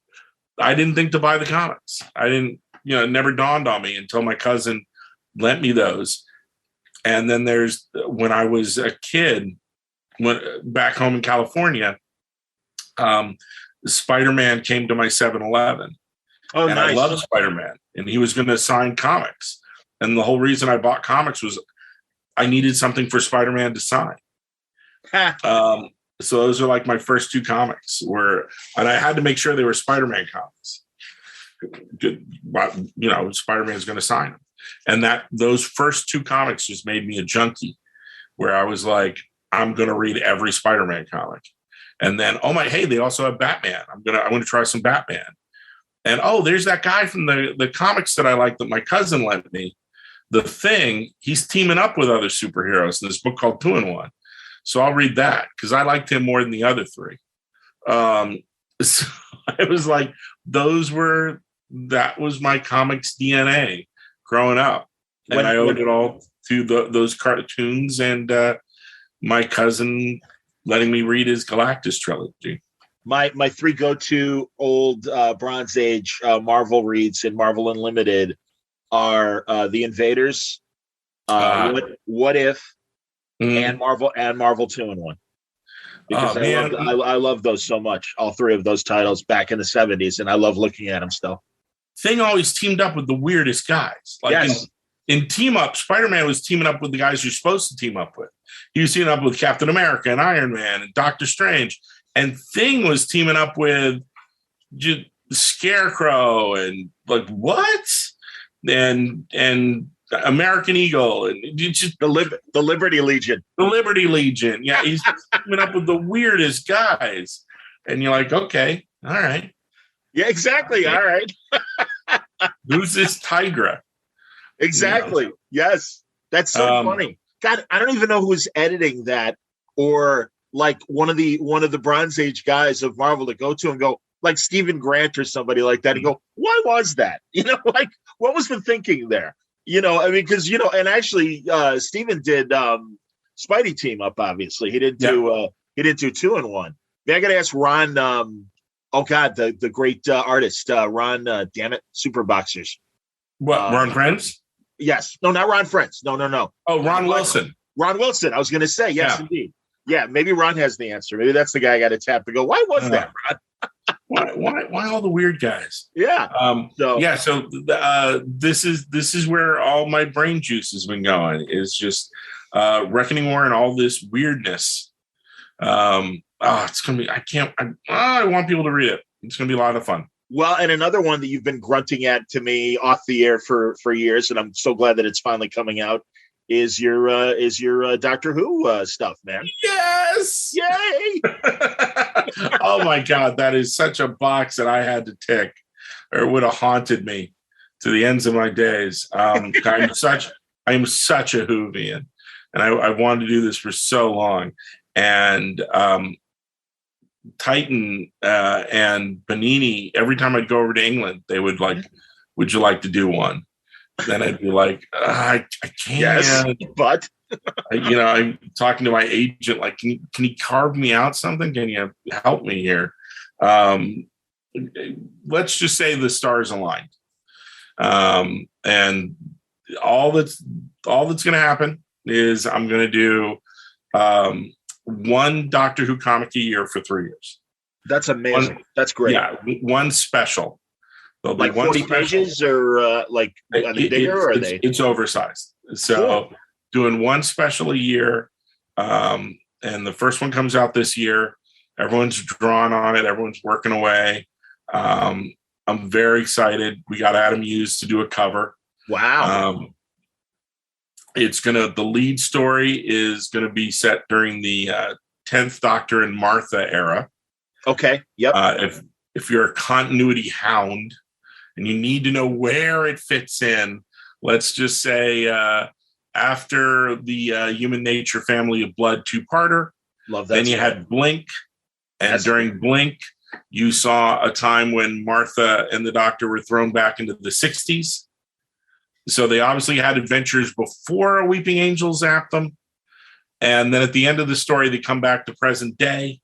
Speaker 2: I didn't think to buy the comics. I didn't, it never dawned on me until my cousin lent me those. And then when I was a kid, back home in California, Spider-Man came to my 7-Eleven.
Speaker 1: Oh,
Speaker 2: and
Speaker 1: nice.
Speaker 2: I love Spider-Man, and he was going to sign comics. And the whole reason I bought comics was I needed something for Spider-Man to sign. So those are like my first two comics and I had to make sure they were Spider-Man comics. Spider-Man's going to sign them. And those first two comics just made me a junkie where I was like, I'm going to read every Spider-Man comic. And then, they also have Batman. I want to try some Batman. And there's that guy from the comics that I like that my cousin lent me. The Thing, he's teaming up with other superheroes in this book called 2-in-1. So I'll read that because I liked him more than the other three. So it was like, that was my comics DNA growing up. And I owed it all to those cartoons and my cousin letting me read his Galactus trilogy.
Speaker 1: My three go-to old Bronze Age Marvel reads in Marvel Unlimited are The Invaders, What If, and Marvel 2-in-1. Because I love those so much. All three of those titles back in the 70s, and I love looking at them still.
Speaker 2: Thing always teamed up with the weirdest guys. In Team Up, Spider-Man was teaming up with the guys you're supposed to team up with. He was teaming up with Captain America and Iron Man and Doctor Strange. And Thing was teaming up with Scarecrow and like what? And American Eagle and just
Speaker 1: the Liberty Legion.
Speaker 2: The Liberty Legion. Yeah, he's teaming up with the weirdest guys. And you're like, okay, all right.
Speaker 1: Yeah, exactly. All right.
Speaker 2: Who's this Tigra?
Speaker 1: Exactly. Yes. That's so funny. God, I don't even know who's editing that, or like one of the Bronze Age guys of Marvel to go to and go, like Stephen Grant or somebody like that and go, why was that? Like what was the thinking there? I mean, because and actually Stephen did Spidey Team Up. Obviously, he didn't do 2-in-1. I got to ask Ron. Oh God, the great artist Ron. Damn it, Super Boxers.
Speaker 2: What, Ron Friends?
Speaker 1: Yes, no, not Ron Friends. No.
Speaker 2: Oh, Ron Wilson.
Speaker 1: Ron Wilson. I was going to say yes, indeed. Yeah, maybe Ron has the answer. Maybe that's the guy I got to tap to go. Why was that, Ron?
Speaker 2: Why all the weird guys?
Speaker 1: Yeah.
Speaker 2: So this is where all my brain juice has been going. Is just Reckoning War and all this weirdness. It's gonna be. I want people to read it. It's gonna be a lot of fun.
Speaker 1: Well, and another one that you've been grunting at to me off the air for years, and I'm so glad that it's finally coming out. Is your Doctor Who stuff, man?
Speaker 2: Yes!
Speaker 1: Yay!
Speaker 2: Oh my God, that is such a box that I had to tick, or it would have haunted me to the ends of my days. I'm such a Whovian, and I wanted to do this for so long. And Titan and Panini, every time I'd go over to England, they would like, "Would you like to do one?" Then I'd be like, I can't.
Speaker 1: Yes, but
Speaker 2: I'm talking to my agent, like, can you carve me out something? Can you help me here? Let's just say the stars aligned. And all that's going to happen is I'm going to do one Doctor Who comic a year for 3 years.
Speaker 1: That's amazing. That's great.
Speaker 2: Yeah, one special. There'll
Speaker 1: like
Speaker 2: be
Speaker 1: 40 pages or like are they bigger or are they?
Speaker 2: It's oversized. So cool. Doing one special a year. And the first one comes out this year. Everyone's drawn on it. Everyone's working away. I'm very excited. We got Adam Hughes to do a cover.
Speaker 1: Wow.
Speaker 2: The lead story is going to be set during the 10th Doctor and Martha era.
Speaker 1: Okay. Yep.
Speaker 2: If you're a continuity hound and you need to know where it fits in, let's just say after the Human Nature Family of Blood 2-parter,
Speaker 1: love that.
Speaker 2: Then you had Blink, and during Blink, you saw a time when Martha and the Doctor were thrown back into the 60s. So they obviously had adventures before a Weeping Angel zapped them. And then at the end of the story, they come back to present day.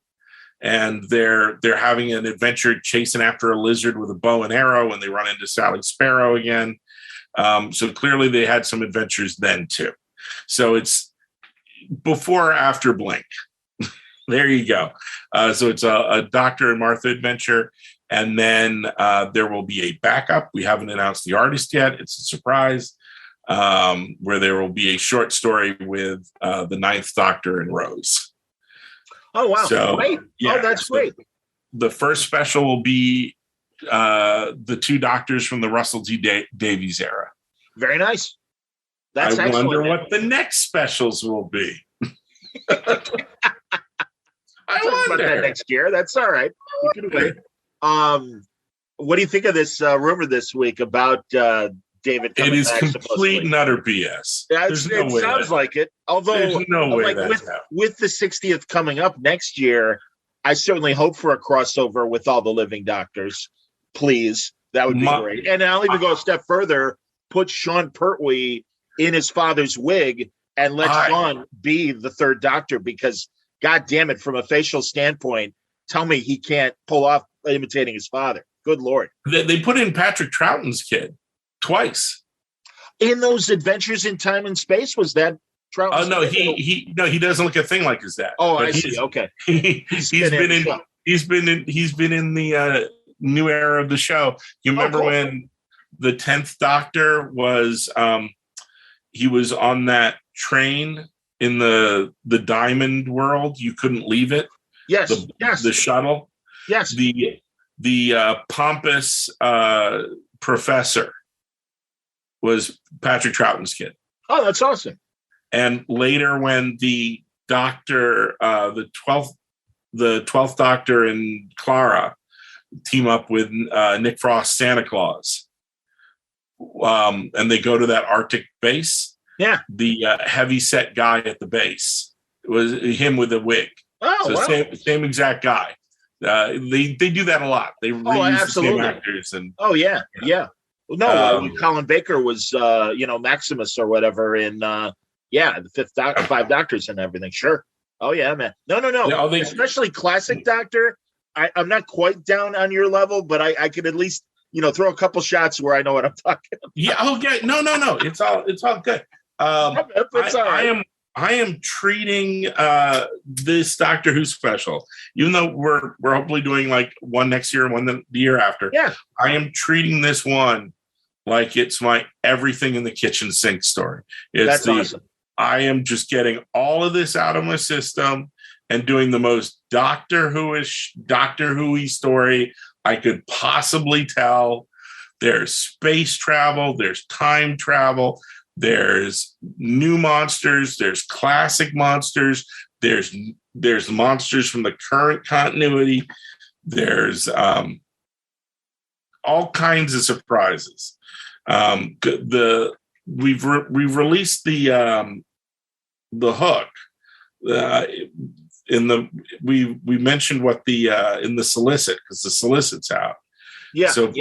Speaker 2: And they're having an adventure chasing after a lizard with a bow and arrow, and they run into Sally Sparrow again. So clearly they had some adventures then too. So it's before or after Blink. There you go. So it's a Doctor and Martha adventure. And then there will be a backup. We haven't announced the artist yet. It's a surprise where there will be a short story with the 9th Doctor and Rose.
Speaker 1: Oh, wow.
Speaker 2: So,
Speaker 1: great.
Speaker 2: Yeah,
Speaker 1: that's great.
Speaker 2: The first special will be the 2 Doctors from the Russell T. Davies era.
Speaker 1: Very nice. That's
Speaker 2: I
Speaker 1: excellent.
Speaker 2: wonder what the next specials will be.
Speaker 1: I wonder. About that next year. That's all right. We can wait. What do you think of this rumor this week about David coming back?
Speaker 2: It is complete
Speaker 1: supposedly?
Speaker 2: and utter BS.
Speaker 1: It sounds like it. Although,
Speaker 2: there's no way
Speaker 1: with the 60th coming up next year, I certainly hope for a crossover with all the living Doctors. Please, that would be great. And I'll even go a step further: put Sean Pertwee in his father's wig and let Sean be the 3rd Doctor. Because, God damn it, from a facial standpoint, tell me he can't pull off imitating his father. Good Lord.
Speaker 2: They put in Patrick Troughton's kid twice.
Speaker 1: In those Adventures in Time and Space, was that Troughton?
Speaker 2: Oh no, he doesn't look a thing like his dad.
Speaker 1: Oh, I see. Okay.
Speaker 2: He's been in the new era of the show. You remember when the 10th Doctor was he was on that train in the Diamond World? You couldn't leave it.
Speaker 1: Yes.
Speaker 2: The shuttle.
Speaker 1: Yes.
Speaker 2: The pompous professor was Patrick Troughton's kid.
Speaker 1: Oh, that's awesome.
Speaker 2: And later, when the Doctor, the 12th Doctor and Clara team up with Nick Frost's Santa Claus, and they go to that Arctic base.
Speaker 1: Yeah.
Speaker 2: The heavy set guy at the base was him with a wig.
Speaker 1: Oh,
Speaker 2: so
Speaker 1: wow.
Speaker 2: same exact guy. They do that a lot. They reuse the same actors. And
Speaker 1: yeah. No, when Colin Baker was Maximus or whatever in the Five Doctors and everything. Sure. Oh yeah, man. No. Yeah, especially classic Doctor. I'm not quite down on your level, but I could at least throw a couple shots where I know what I'm talking about.
Speaker 2: Yeah. Okay. No. It's all good. It's all right. I am treating this Doctor Who special, even though we're hopefully doing like one next year and one the year after.
Speaker 1: Yeah.
Speaker 2: I am treating this one like it's my everything in the kitchen sink story.
Speaker 1: That's awesome.
Speaker 2: I am just getting all of this out of my system and doing the most Doctor Who-y story I could possibly tell. There's space travel, there's time travel, there's new monsters, there's classic monsters, there's monsters from the current continuity, there's all kinds of surprises. We've released the hook we mentioned what the in the solicit, because the solicit's out.
Speaker 1: Yeah.
Speaker 2: So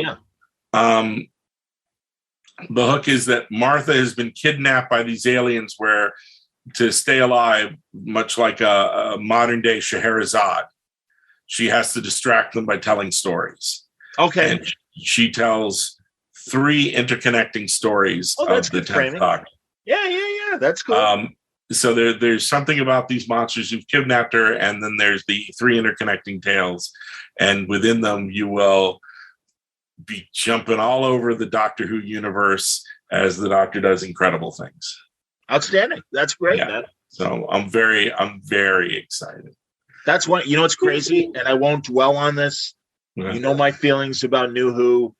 Speaker 2: the hook is that Martha has been kidnapped by these aliens where to stay alive, much like a modern day Scheherazade, she has to distract them by telling stories.
Speaker 1: Okay.
Speaker 2: And she tells 3 interconnecting stories of the 10th Doctor.
Speaker 1: Yeah. That's cool.
Speaker 2: So there's something about these monsters who've kidnapped her, and then there's the 3 interconnecting tales, and within them you will be jumping all over the Doctor Who universe as the Doctor does incredible things.
Speaker 1: Outstanding. That's great, man.
Speaker 2: So I'm very excited.
Speaker 1: That's one. It's crazy, and I won't dwell on this.
Speaker 2: Yeah.
Speaker 1: My feelings about New Who.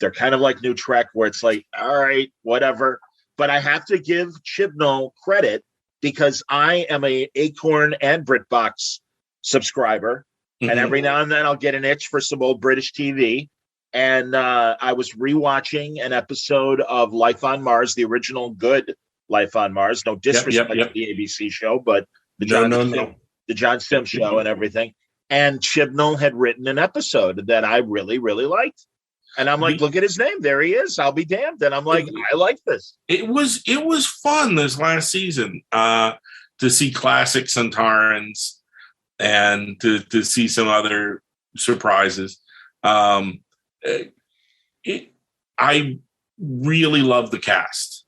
Speaker 1: They're kind of like New Trek, where it's like, all right, whatever. But I have to give Chibnall credit, because I am a Acorn and BritBox subscriber, and every now and then I'll get an itch for some old British TV. And I was rewatching an episode of Life on Mars, the original good Life on Mars. No disrespect to the ABC show, but the John Sim show and everything. And Chibnall had written an episode that I really, really liked. And I'm like, look at his name. There he is. I'll be damned. And I'm like, I like this.
Speaker 2: It was fun this last season to see classic Centaurans and to see some other surprises. I really love the cast.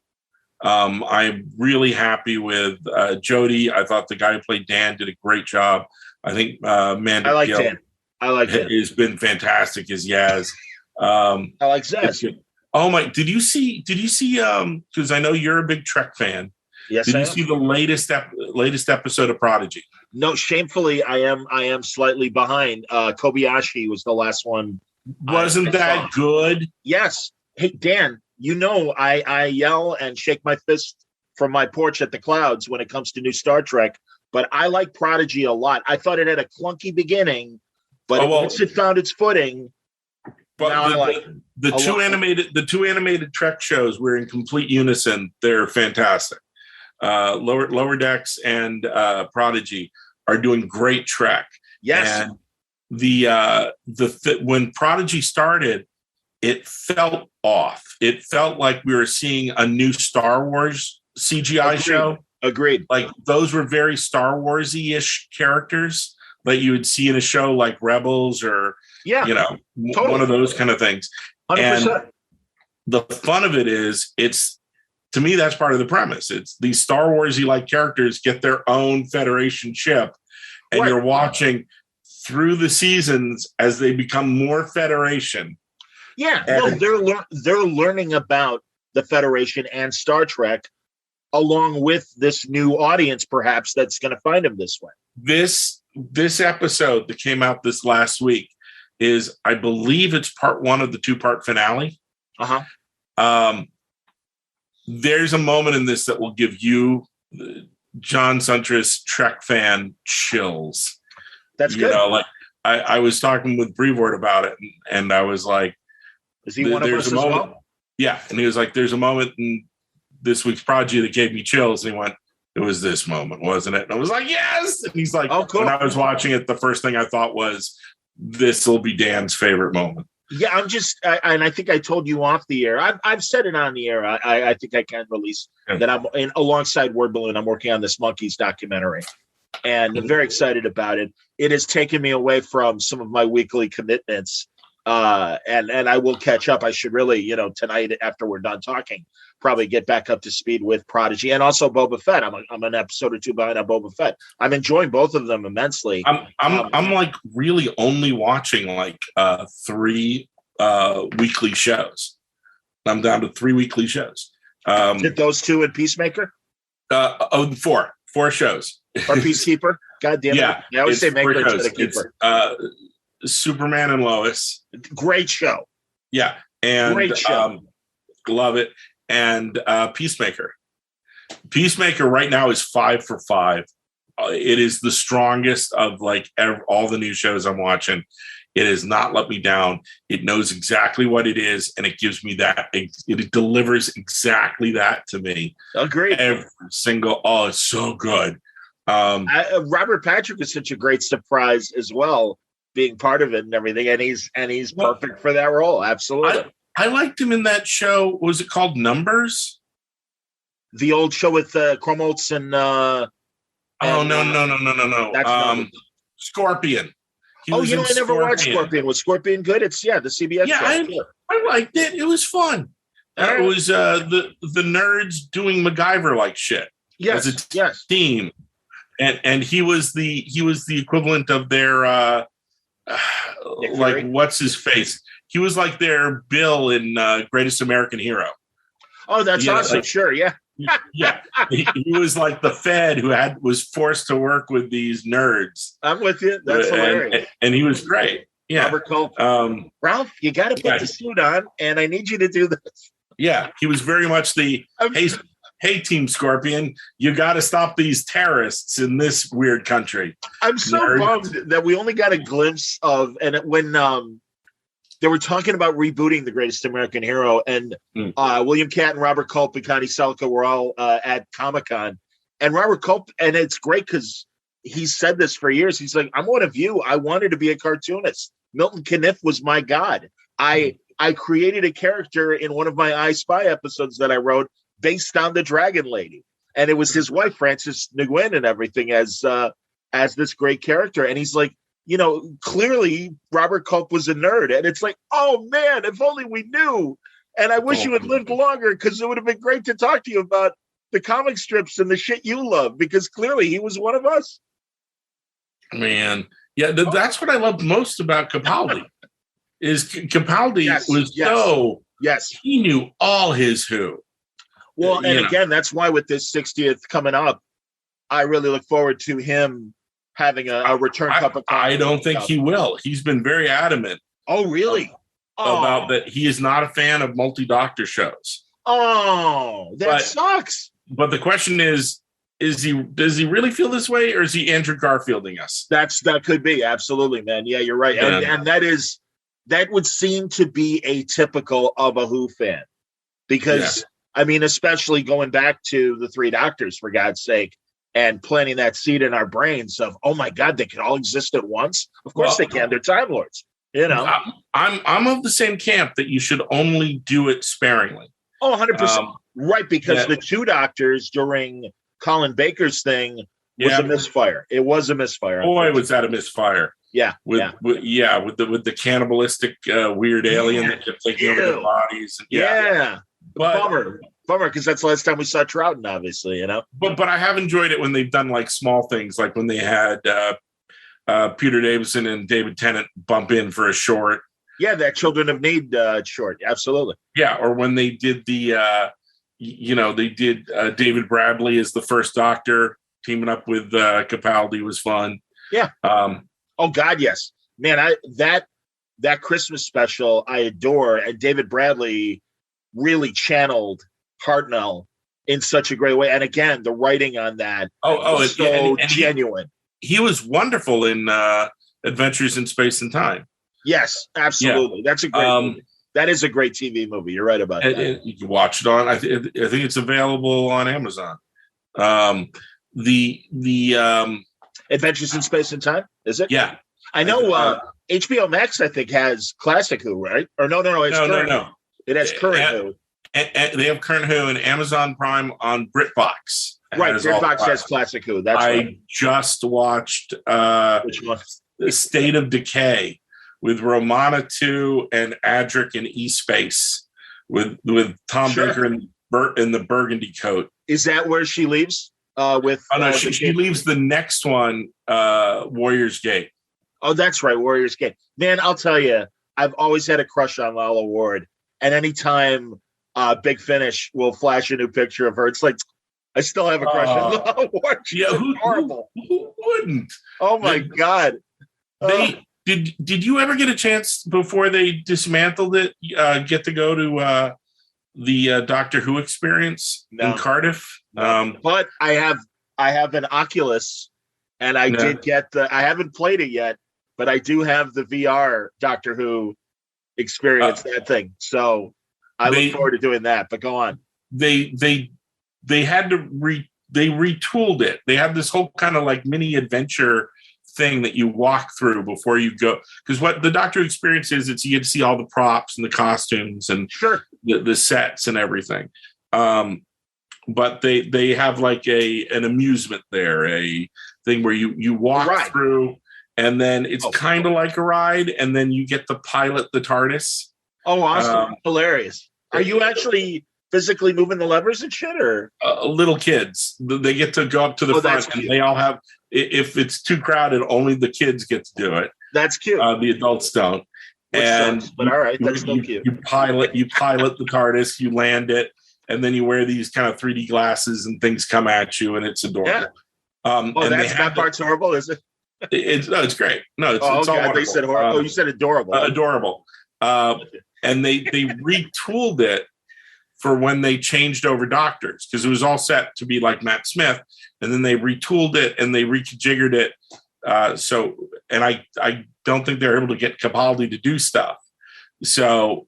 Speaker 2: I'm really happy with Jodie. I thought the guy who played Dan did a great job. I think Amanda Gill
Speaker 1: Dan. I like Dan.
Speaker 2: Has been fantastic as Yaz.
Speaker 1: I like Zaz.
Speaker 2: Oh my! Did you see? Because I know you're a big Trek fan.
Speaker 1: Yes.
Speaker 2: Did you see the latest episode of Prodigy?
Speaker 1: No, shamefully, I am slightly behind. Kobayashi was the last one.
Speaker 2: Wasn't that good?
Speaker 1: Yes. Hey, Dan. I yell and shake my fist from my porch at the clouds when it comes to new Star Trek, but I like Prodigy a lot. I thought it had a clunky beginning, but once it found its footing.
Speaker 2: But the two animated Trek shows were in complete unison. They're fantastic. Lower Decks and Prodigy are doing great Trek.
Speaker 1: Yes.
Speaker 2: And when Prodigy started, it felt off. It felt like we were seeing a new Star Wars CGI show.
Speaker 1: Agreed.
Speaker 2: Like those were very Star Wars-y-ish characters that you would see in a show like Rebels or totally. One of those kind of things.
Speaker 1: 100%.
Speaker 2: And the fun of it is, to me, that's part of the premise. It's these Star Wars-y like characters get their own Federation ship, and you're watching through the seasons as they become more Federation.
Speaker 1: Yeah, they're learning about the Federation and Star Trek along with this new audience, perhaps, that's going to find them this way.
Speaker 2: This episode that came out this last week is, I believe it's part 1 of the 2-part finale. There's a moment in this that will give you, John Suntress Trek fan, chills.
Speaker 1: That's good.
Speaker 2: Like I was talking with Brevoort about it, and I was like,
Speaker 1: "Is he one of us as well?"
Speaker 2: Yeah, and he was like, "There's a moment in this week's Prodigy that gave me chills." And he went, "It was this moment, wasn't it?" And I was like, "Yes." And he's like,
Speaker 1: "Oh, cool."
Speaker 2: When I was watching it, the first thing I thought was,
Speaker 1: this
Speaker 2: will be Dan's favorite moment.
Speaker 1: Yeah, and I think I told you off the air. I've said it on the air. I think I can release that I'm alongside Word Balloon. I'm working on this Monkeys documentary, and I'm very excited about it. It has taken me away from some of my weekly commitments, and I will catch up. I should really, tonight after we're done talking, probably get back up to speed with Prodigy and also Boba Fett. I'm an episode or two behind on Boba Fett. I'm enjoying both of them immensely.
Speaker 2: I'm like really only watching like 3 weekly shows. I'm down to 3 weekly shows.
Speaker 1: Did those 2 in Peacemaker?
Speaker 2: 4 shows.
Speaker 1: Or Peacekeeper? God damn it!
Speaker 2: Yeah,
Speaker 1: I always say Maker instead of Keeper.
Speaker 2: Superman and Lois.
Speaker 1: Great show.
Speaker 2: Yeah, and
Speaker 1: great show.
Speaker 2: Love it. And Peacemaker. Peacemaker right now is 5 for 5. It is the strongest of like all the new shows I'm watching. It has not let me down. It knows exactly what it is, and it gives me that. It delivers exactly that to me.
Speaker 1: Agreed.
Speaker 2: Every single. Oh, it's so good.
Speaker 1: Robert Patrick is such a great surprise as well, being part of it and everything, and he's perfect for that role. Absolutely.
Speaker 2: I liked him in that show. What was it called? Numbers?
Speaker 1: The old show with Krumholtz and no.
Speaker 2: That's Scorpion.
Speaker 1: I never watched Scorpion. Was Scorpion good? It's the CBS show.
Speaker 2: I liked it. It was fun. It was the nerds doing MacGyver-like shit.
Speaker 1: Yes,
Speaker 2: as a team. And he was the equivalent of their like what's his face? He was like their Bill in Greatest American Hero.
Speaker 1: Oh, that's awesome! Sure, yeah.
Speaker 2: Yeah, he was like the Fed who was forced to work with these nerds.
Speaker 1: I'm with you. That's hilarious.
Speaker 2: And he was great. Yeah,
Speaker 1: Robert Culp. Ralph, you got to put the suit on, and I need you to do this.
Speaker 2: Yeah, he was very much the hey, Team Scorpion, you got to stop these terrorists in this weird country.
Speaker 1: I'm so bummed that we only got a glimpse of, and when they were talking about rebooting The Greatest American Hero, and William Catt and Robert Culp and Connie Selka were all at Comic-Con, and Robert Culp, and it's great because he's said this for years. He's like, I'm one of you. I wanted to be a cartoonist. Milton Caniff was my god. I created a character in one of my I Spy episodes that I wrote based on the Dragon Lady, and it was his wife Frances Nguyen and everything as this great character. And he's like, clearly Robert Culp was a nerd, and it's like, oh man, if only we knew. And I wish you had lived longer, because it would have been great to talk to you about the comic strips and the shit you love, because clearly he was one of us.
Speaker 2: Man, yeah, that's what I loved most about Capaldi. Is Capaldi he knew all his who.
Speaker 1: Well, and again, that's why with this 60th coming up, I really look forward to him having a return cup of coffee.
Speaker 2: I don't think he will. He's been very adamant.
Speaker 1: Oh, really?
Speaker 2: About that. He is not a fan of multi-doctor shows.
Speaker 1: Oh, that sucks.
Speaker 2: But the question does he really feel this way, or is he Andrew Garfielding us?
Speaker 1: That could be. Absolutely, man. Yeah, you're right. Yeah. And that would seem to be atypical of a Who fan, because I mean, especially going back to the Three Doctors, for God's sake, and planting that seed in our brains of, oh my God, they can all exist at once. Of course they can. They're Time Lords.
Speaker 2: I'm of the same camp that you should only do it sparingly.
Speaker 1: Oh, 100%. Right, because the Two Doctors during Colin Baker's thing was a misfire. It was a misfire.
Speaker 2: Boy, was that a misfire.
Speaker 1: Yeah.
Speaker 2: With the cannibalistic weird alien that kept taking over their bodies.
Speaker 1: Bummer, because that's the last time we saw Troughton, obviously,
Speaker 2: But I have enjoyed it when they've done like small things, like when they had Peter Davison and David Tennant bump in for a short.
Speaker 1: Yeah, that Children of Need short, absolutely.
Speaker 2: Yeah, or when they did David Bradley as the first Doctor teaming up with Capaldi was fun.
Speaker 1: Yeah. Oh God, yes, man. That Christmas special I adore, and David Bradley really channeled Hartnell in such a great way. And again, the writing on that was so genuine.
Speaker 2: He was wonderful in Adventures in Space and Time.
Speaker 1: Yes, absolutely. That's a great movie. That is a great TV movie. You're right about that.
Speaker 2: You can watch it on. I think it's available on Amazon. The
Speaker 1: Adventures in Space and Time, is it?
Speaker 2: Yeah,
Speaker 1: I know. HBO Max, I think, has classic Who, right? Or no, it's current.
Speaker 2: No.
Speaker 1: It has current Who.
Speaker 2: And they have current Who, and Amazon Prime on BritBox.
Speaker 1: Right, BritBox has classic Who. That's right.
Speaker 2: I just watched
Speaker 1: Which one?
Speaker 2: The State of Decay with Romana 2 and Adric in E-Space with Tom Baker in the burgundy coat.
Speaker 1: Is that where she leaves?
Speaker 2: She leaves the next one, Warrior's Gate.
Speaker 1: Oh, that's right, Warrior's Gate. Man, I'll tell you, I've always had a crush on Lala Ward. And anytime Big Finish will flash a new picture of her, it's like, I still have a crush on Lala Ward. She's horrible.
Speaker 2: Who wouldn't?
Speaker 1: Oh, my God.
Speaker 2: Did you ever get a chance before they dismantled it, get to go to the Doctor Who experience in Cardiff?
Speaker 1: But I have an Oculus, and I did get I haven't played it yet, but I do have the VR Doctor Who experience, that thing. So I look forward to doing that, but go on.
Speaker 2: They had to they retooled it. They have this whole kind of like mini adventure thing that you walk through before you go, because what the Doctor experience is, it's you get to see all the props and the costumes and the sets and everything. But they have like an amusement there, a thing where you walk through, and then it's kind of like a ride, and then you get to pilot the TARDIS.
Speaker 1: Oh, awesome. Hilarious. Are you actually physically moving the levers and shit, or
Speaker 2: little kids? They get to go up to the front, and they all have. If it's too crowded, only the kids get to do it.
Speaker 1: That's cute.
Speaker 2: The adults don't.
Speaker 1: But all right, that's still cute.
Speaker 2: You pilot the TARDIS, you land it, and then you wear these kind of 3D glasses, and things come at you, and it's adorable.
Speaker 1: Yeah. That part's horrible, is it?
Speaker 2: It's great. No, it's all wonderful.
Speaker 1: They said horrible. You said adorable.
Speaker 2: Adorable. And they retooled it for when they changed over doctors, because it was all set to be like Matt Smith, and then they retooled it and they rejiggered it. And I don't think they're able to get Capaldi to do stuff. So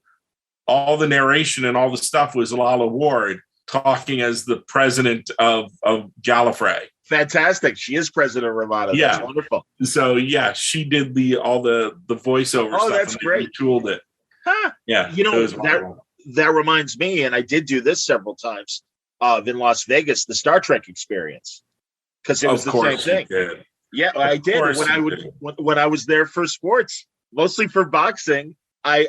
Speaker 2: all the narration and all the stuff was Lala Ward talking as the president of Gallifrey.
Speaker 1: Fantastic. She is president of Ramada.
Speaker 2: Yeah.
Speaker 1: That's wonderful.
Speaker 2: So yeah, she did all the voiceover stuff.
Speaker 1: That's great.
Speaker 2: Retooled it.
Speaker 1: Huh.
Speaker 2: Yeah.
Speaker 1: That reminds me, and I did do this several times in Las Vegas, the Star Trek experience, because it was the same thing.
Speaker 2: Did.
Speaker 1: Yeah, I did. When I was there for sports, mostly for boxing, I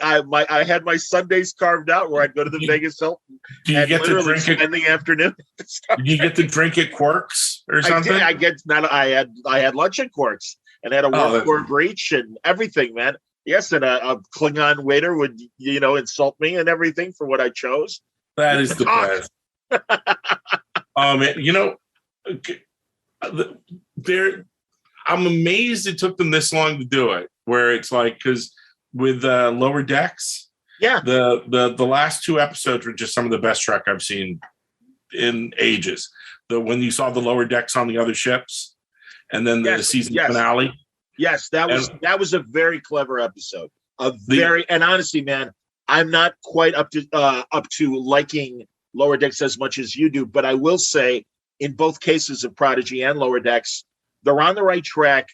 Speaker 1: had my Sundays carved out where I'd go to the Vegas Hilton.
Speaker 2: Do you get to drink
Speaker 1: in the afternoon?
Speaker 2: Did you get to drink at Quirks or something?
Speaker 1: I had lunch at Quirks and had a World War breach and everything, man. Yes, and a Klingon waiter would, insult me and everything for what I chose.
Speaker 2: That is the best. I'm amazed it took them this long to do it. Where it's like, because with Lower Decks, the last two episodes were just some of the best Trek I've seen in ages. When you saw the Lower Decks on the other ships, and then the season finale.
Speaker 1: Yes, that was a very clever episode. And honestly, man, I'm not quite up to liking Lower Decks as much as you do, but I will say, in both cases of Prodigy and Lower Decks, they're on the right track.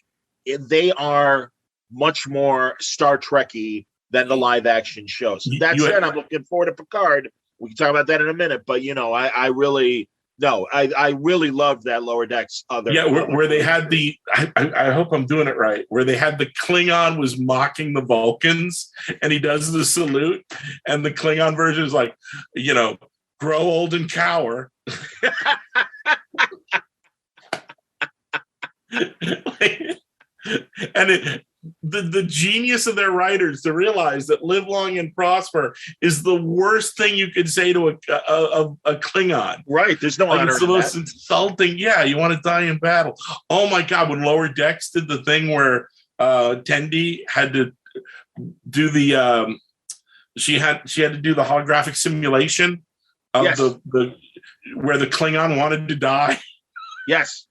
Speaker 1: They are much more Star Trek-y than the live action shows. That said, I'm looking forward to Picard. We can talk about that in a minute, but I really loved that Lower Decks.
Speaker 2: Where they had I hope I'm doing it right, where they had the Klingon was mocking the Vulcans, and he does the salute, and the Klingon version is like, grow old and cower. And the genius of their writers to realize that live long and prosper is the worst thing you could say to a Klingon.
Speaker 1: Right. There's no honor.
Speaker 2: It's the most insulting. Yeah. You want to die in battle. Oh my God. When Lower Decks did the thing where Tendi had to do she had to do the holographic simulation of where the Klingon wanted to die.
Speaker 1: Yes.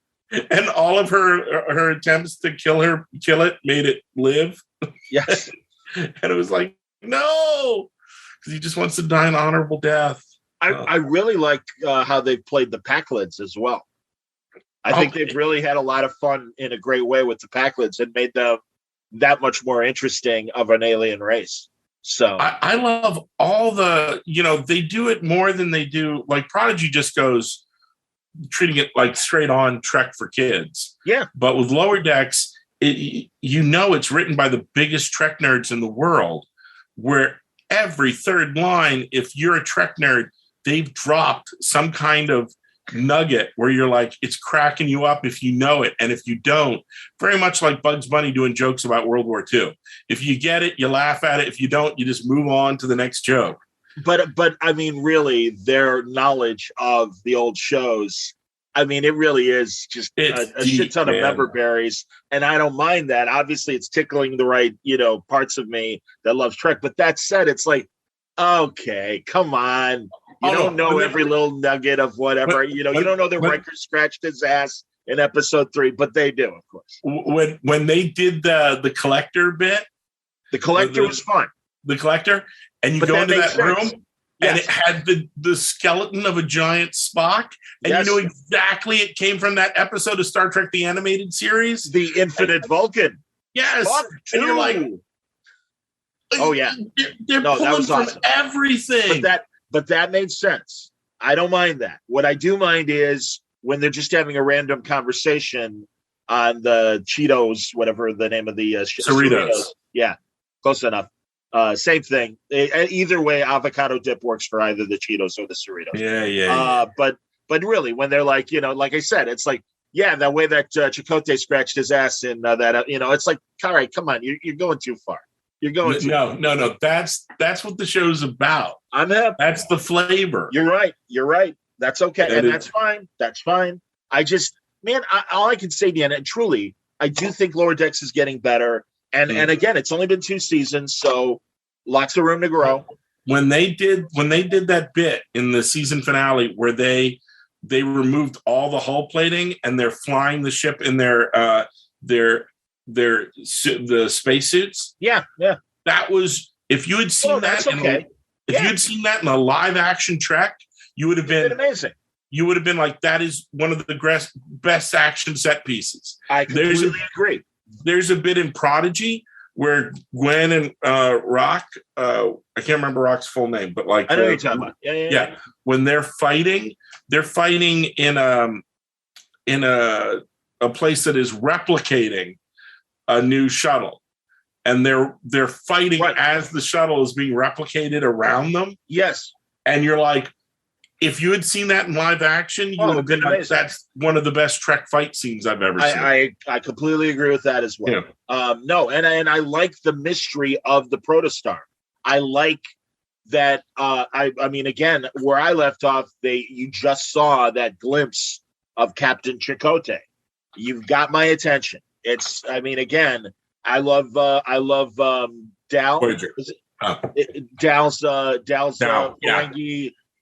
Speaker 2: And all of her attempts to kill it made it live.
Speaker 1: Yes.
Speaker 2: And it was like, no, because he just wants to die an honorable death.
Speaker 1: I really like how they've played the Packlids as well. I think they've really had a lot of fun in a great way with the Packlids and made them that much more interesting of an alien race. So
Speaker 2: I love all the, they do it more than they do. Like Prodigy just goes treating it like straight on Trek for kids.
Speaker 1: Yeah.
Speaker 2: But with Lower Decks, it's written by the biggest Trek nerds in the world, where every third line, if you're a Trek nerd, they've dropped some kind of nugget where you're like, it's cracking you up if you know it. And if you don't, very much like Bugs Bunny doing jokes about World War II. If you get it, you laugh at it. If you don't, you just move on to the next joke.
Speaker 1: But I mean, really, their knowledge of the old shows, I mean, it really is just a shit ton of member berries. And I don't mind that. Obviously, it's tickling the right, parts of me that loves Trek. But that said, it's like, okay, come on. You don't know every little nugget of whatever. You don't know that Riker scratched his ass in episode 3, but they do, of course.
Speaker 2: When they did the collector bit,
Speaker 1: the collector was fun.
Speaker 2: The collector, and you go into that room, and it had the skeleton of a giant Spock, and you know exactly it came from that episode of Star Trek: The Animated Series,
Speaker 1: the Infinite Vulcan.
Speaker 2: Yes, and you're like,
Speaker 1: oh yeah,
Speaker 2: they're pulling from awesome. Everything.
Speaker 1: But that made sense. I don't mind that. What I do mind is when they're just having a random conversation on the Cheetos, whatever the name of the
Speaker 2: Cerritos.
Speaker 1: Yeah, close enough. Same thing. Either way, avocado dip works for either the Cheetos or the Cerritos.
Speaker 2: Yeah.
Speaker 1: But really, when they're like, like I said, it's like, yeah, that way that Chakotay scratched his ass in that, it's like, all right, come on, you're going too far. You're going too far.
Speaker 2: No. That's what the show's about.
Speaker 1: I'm happy.
Speaker 2: That's the flavor.
Speaker 1: You're right. That's okay, and that's fine. That's fine. I just, man, all I can say, Dan, and truly, I do think Lower Decks is getting better. And again, it's only been 2 seasons, so lots of room to grow.
Speaker 2: When they did that bit in the season finale where they removed all the hull plating and they're flying the ship in the spacesuits.
Speaker 1: Yeah.
Speaker 2: That was, if you had seen that, you had seen that in a live action Trek, you would have been
Speaker 1: amazing.
Speaker 2: You would have been like, that is one of the best action set pieces.
Speaker 1: I completely agree.
Speaker 2: There's a bit in Prodigy where Gwen and Rock, I can't remember Rock's full name, but like,
Speaker 1: I know what you're talking about. Yeah.
Speaker 2: When they're fighting in a place that is replicating a new shuttle, and they're fighting as the shuttle is being replicated around them.
Speaker 1: Yes.
Speaker 2: And you're like, if you had seen that in live action, you would have been like, that's one of the best Trek fight scenes I've ever seen.
Speaker 1: I completely agree with that as well.
Speaker 2: Yeah.
Speaker 1: No, and I like the mystery of the protostar. I like that. I mean, again, where I left off, you just saw that glimpse of Captain Chakotay. You've got my attention. It's, I mean, again, I love Dal. Dal's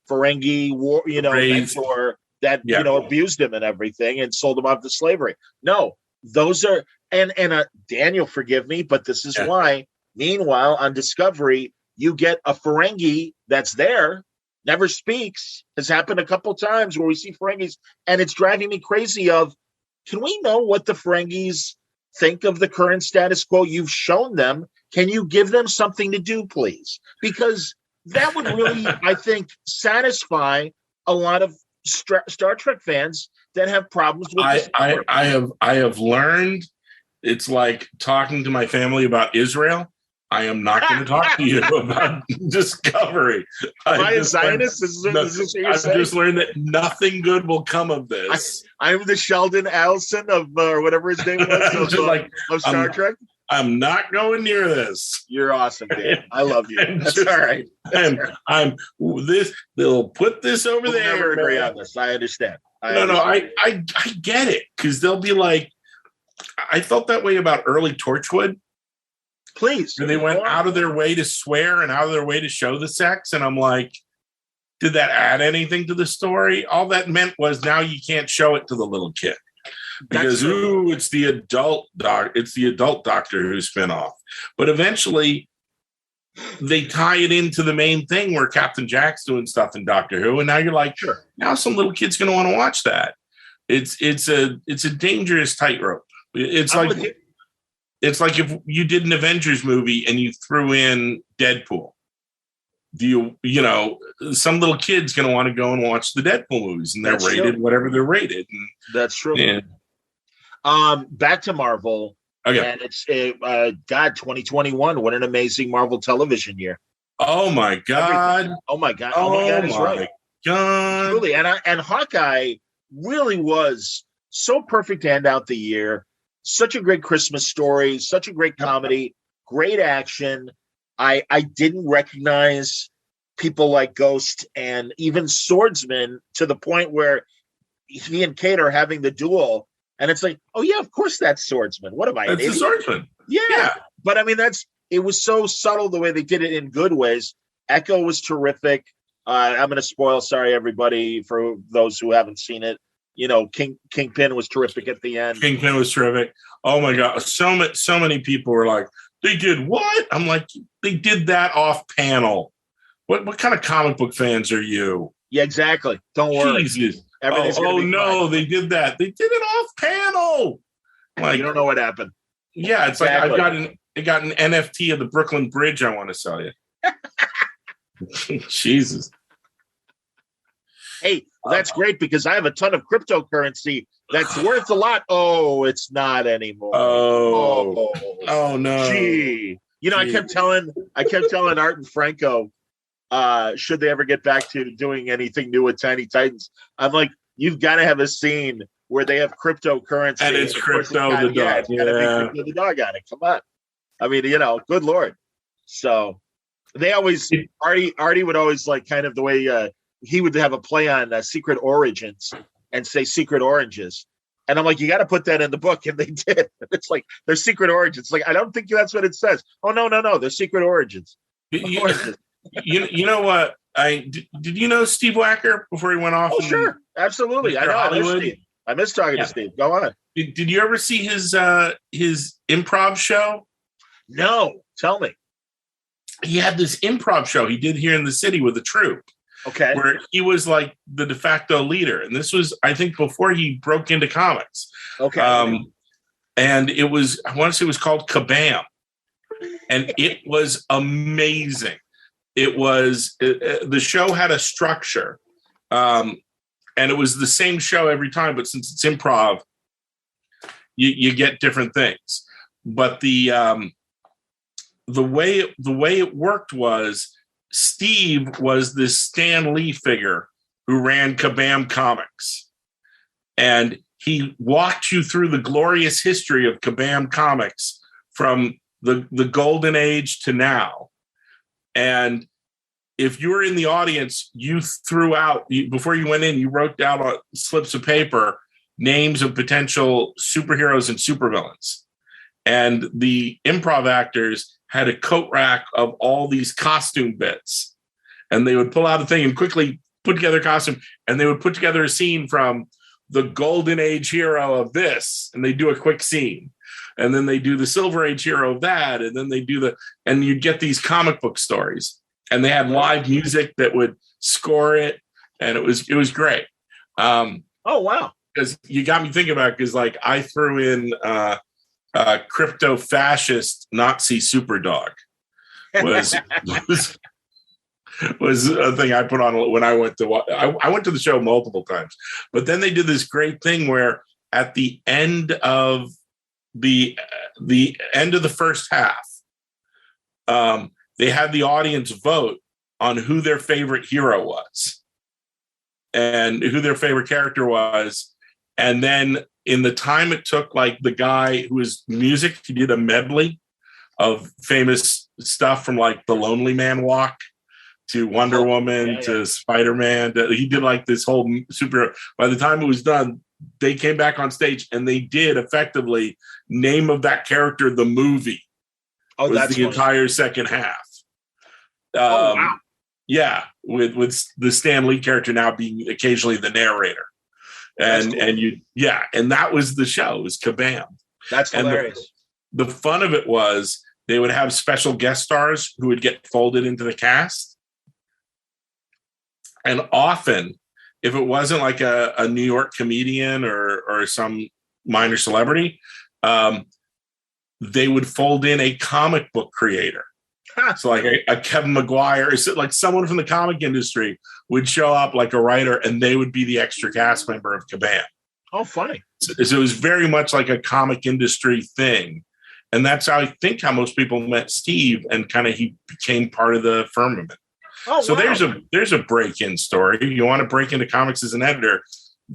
Speaker 1: Ferengi war, mentor that abused him and everything and sold him off to slavery. No, those are and Daniel, forgive me, but this is why. Meanwhile, on Discovery, you get a Ferengi that's there, never speaks. Has happened a couple times where we see Ferengis, and it's driving me crazy. Can we know what the Ferengis think of the current status quo? You've shown them. Can you give them something to do, please? Because that would really, I think, satisfy a lot of Star Trek fans that have problems with this.
Speaker 2: I have learned, it's like talking to my family about Israel. I am not going to talk to you about Discovery.
Speaker 1: Why is Zionist? I've
Speaker 2: just learned that nothing good will come of this.
Speaker 1: I'm the Sheldon Adelson of or whatever his name was of Star Trek.
Speaker 2: I'm not going near this.
Speaker 1: You're awesome, Dan. I love you. That's all right.
Speaker 2: I'm this. They'll put this over there.
Speaker 1: Never agree on this. I understand.
Speaker 2: I get it, because they'll be like, I felt that way about early Torchwood.
Speaker 1: Please.
Speaker 2: And they went out of their way to swear and out of their way to show the sex, and I'm like, did that add anything to the story? All that meant was now you can't show it to the little kid. Because it's the adult Doctor Who spinoff. But eventually they tie it into the main thing where Captain Jack's doing stuff in Doctor Who, and now you're like, sure, now some little kid's gonna want to watch that. It's a dangerous tightrope. It's it's like if you did an Avengers movie and you threw in Deadpool. Some little kid's going to want to go and watch the Deadpool movies, and they're rated whatever they're rated. And,
Speaker 1: that's true.
Speaker 2: Yeah.
Speaker 1: Back to Marvel.
Speaker 2: Okay.
Speaker 1: And it's 2021. What an amazing Marvel television year.
Speaker 2: Oh my God.
Speaker 1: Everything. Oh my God. Oh my God. Is right.
Speaker 2: God.
Speaker 1: Truly. And Hawkeye really was so perfect to end out the year. Such a great Christmas story, such a great comedy, great action. I didn't recognize people like Ghost and even Swordsman to the point where he and Kate are having the duel. And it's like, oh, yeah, of course that's Swordsman. What am I?
Speaker 2: That's the Swordsman.
Speaker 1: Yeah. But I mean, it was so subtle the way they did it in good ways. Echo was terrific. I'm going to spoil, sorry, everybody, for those who haven't seen it. Kingpin was terrific at the end.
Speaker 2: Kingpin was terrific. Oh my God. So many people were like, they did what? I'm like, they did that off panel. What kind of comic book fans are you?
Speaker 1: Yeah, exactly. Don't worry.
Speaker 2: Jesus. Oh no, fine. They did that. They did it off panel. Like,
Speaker 1: you don't know what happened.
Speaker 2: Yeah, it's exactly. Like I got an NFT of the Brooklyn Bridge I want to sell you. Jesus.
Speaker 1: Hey, that's great because I have a ton of cryptocurrency that's worth a lot. Oh, it's not anymore.
Speaker 2: Oh no.
Speaker 1: Gee. I kept telling Art and Franco, should they ever get back to doing anything new with Tiny Titans, I'm like, you've got to have a scene where they have cryptocurrency.
Speaker 2: And it's Crypto the dog.
Speaker 1: Yeah. Crypto the dog on it. Come on. I mean, good Lord. So they always, Artie would always like kind of the way he would have a play on Secret Origins and say Secret Oranges. And I'm like, you got to put that in the book. And they did. It's like, they're Secret Origins. Like, I don't think that's what it says. Oh, no. They're Secret Origins.
Speaker 2: You know what? Did you know Steve Wacker before he went off?
Speaker 1: Oh, sure. Absolutely. I know. Hollywood? I miss talking to Steve. Go on.
Speaker 2: Did you ever see his improv show?
Speaker 1: No. Tell me.
Speaker 2: He had this improv show he did here in the city with a troupe.
Speaker 1: Okay.
Speaker 2: Where he was like the de facto leader. And this was, I think, before he broke into comics.
Speaker 1: Okay.
Speaker 2: And I want to say it was called Kabam. And it was amazing. It was, the show had a structure. And it was the same show every time, but since it's improv, you get different things. But the way it worked was, Steve was this Stan Lee figure who ran Kabam Comics. And he walked you through the glorious history of Kabam Comics from the golden age to now. And if you were in the audience, you threw out, before you went in, you wrote down on slips of paper names of potential superheroes and supervillains. And the improv actors had a coat rack of all these costume bits. And they would pull out a thing and quickly put together a costume. And they would put together a scene from the golden age hero of this. And they do a quick scene. And then they do the silver age hero of that. And then they do and you get these comic book stories. And they had live music that would score it. And it was great.
Speaker 1: Oh, wow.
Speaker 2: Because you got me thinking about it, because like I threw in crypto fascist Nazi superdog was a thing I put on when I went to I went to the show multiple times. But then they did this great thing where at the end of the first half, they had the audience vote on who their favorite hero was and who their favorite character was. And then in the time it took, like the guy who was music, he did a medley of famous stuff from like The Lonely Man Walk to Wonder Woman to Spider-Man. He did like this whole superhero. By the time it was done, they came back on stage and they did effectively name of that character, the movie.
Speaker 1: Oh,
Speaker 2: was
Speaker 1: that's
Speaker 2: the entire second half.
Speaker 1: Wow.
Speaker 2: Yeah, with the Stan Lee character now being occasionally the narrator. And cool. And that was the show. It was Kabam.
Speaker 1: That's hilarious.
Speaker 2: The fun of it was they would have special guest stars who would get folded into the cast. And often, if it wasn't like a New York comedian or some minor celebrity, they would fold in a comic book creator. So like a Kevin McGuire, is it like someone from the comic industry would show up like a writer, and they would be the extra cast member of Kabam.
Speaker 1: Oh, funny.
Speaker 2: So it was very much like a comic industry thing. And that's how I think how most people met Steve, and kind of he became part of the firmament.
Speaker 1: Oh,
Speaker 2: so
Speaker 1: wow.
Speaker 2: there's a break-in story. You want to break into comics as an editor,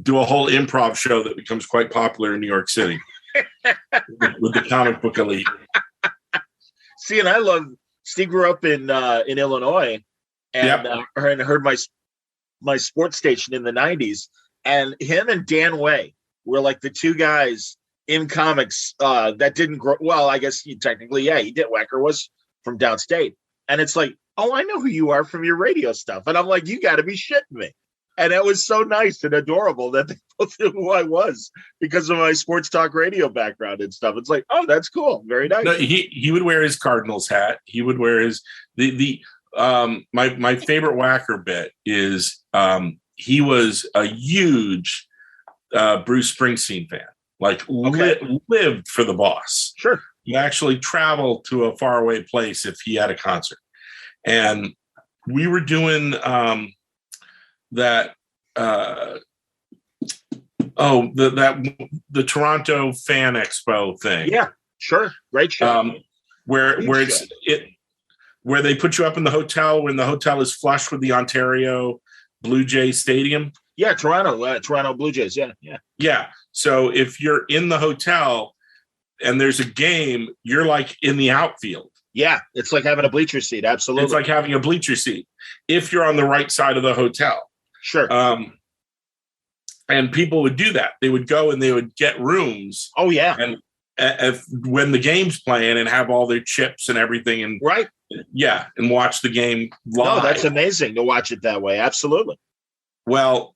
Speaker 2: do a whole improv show that becomes quite popular in New York City with the comic book elite.
Speaker 1: See, and I love Steve grew up in Illinois, and and heard my sports station in the 90s, and him and Dan Way were like the two guys in comics that didn't grow. Well, I guess he did. Wacker was from downstate, and it's like, oh, I know who you are from your radio stuff, and I'm like, you got to be shitting me. And it was so nice and adorable that they both knew who I was because of my sports talk radio background and stuff. It's like, oh, that's cool. Very nice.
Speaker 2: No, he would wear his Cardinals hat. He would wear his my favorite Wacker bit is he was a huge Bruce Springsteen fan. Like lived for the boss.
Speaker 1: Sure.
Speaker 2: He actually traveled to a faraway place if he had a concert. And we were doing the Toronto Fan Expo thing.
Speaker 1: Yeah, sure. Great show.
Speaker 2: Where they put you up in the hotel when the hotel is flush with the Ontario Blue Jays Stadium.
Speaker 1: Yeah, Toronto Blue Jays. Yeah.
Speaker 2: So if you're in the hotel and there's a game, you're like in the outfield.
Speaker 1: Yeah, it's like having a bleacher seat. Absolutely.
Speaker 2: It's like having a bleacher seat if you're on the right side of the hotel.
Speaker 1: Sure.
Speaker 2: And people would do that. They would go and they would get rooms.
Speaker 1: Oh, yeah.
Speaker 2: And when the game's playing and have all their chips and everything. And
Speaker 1: right.
Speaker 2: Yeah, and watch the game live.
Speaker 1: No, that's amazing to watch it that way. Absolutely.
Speaker 2: Well,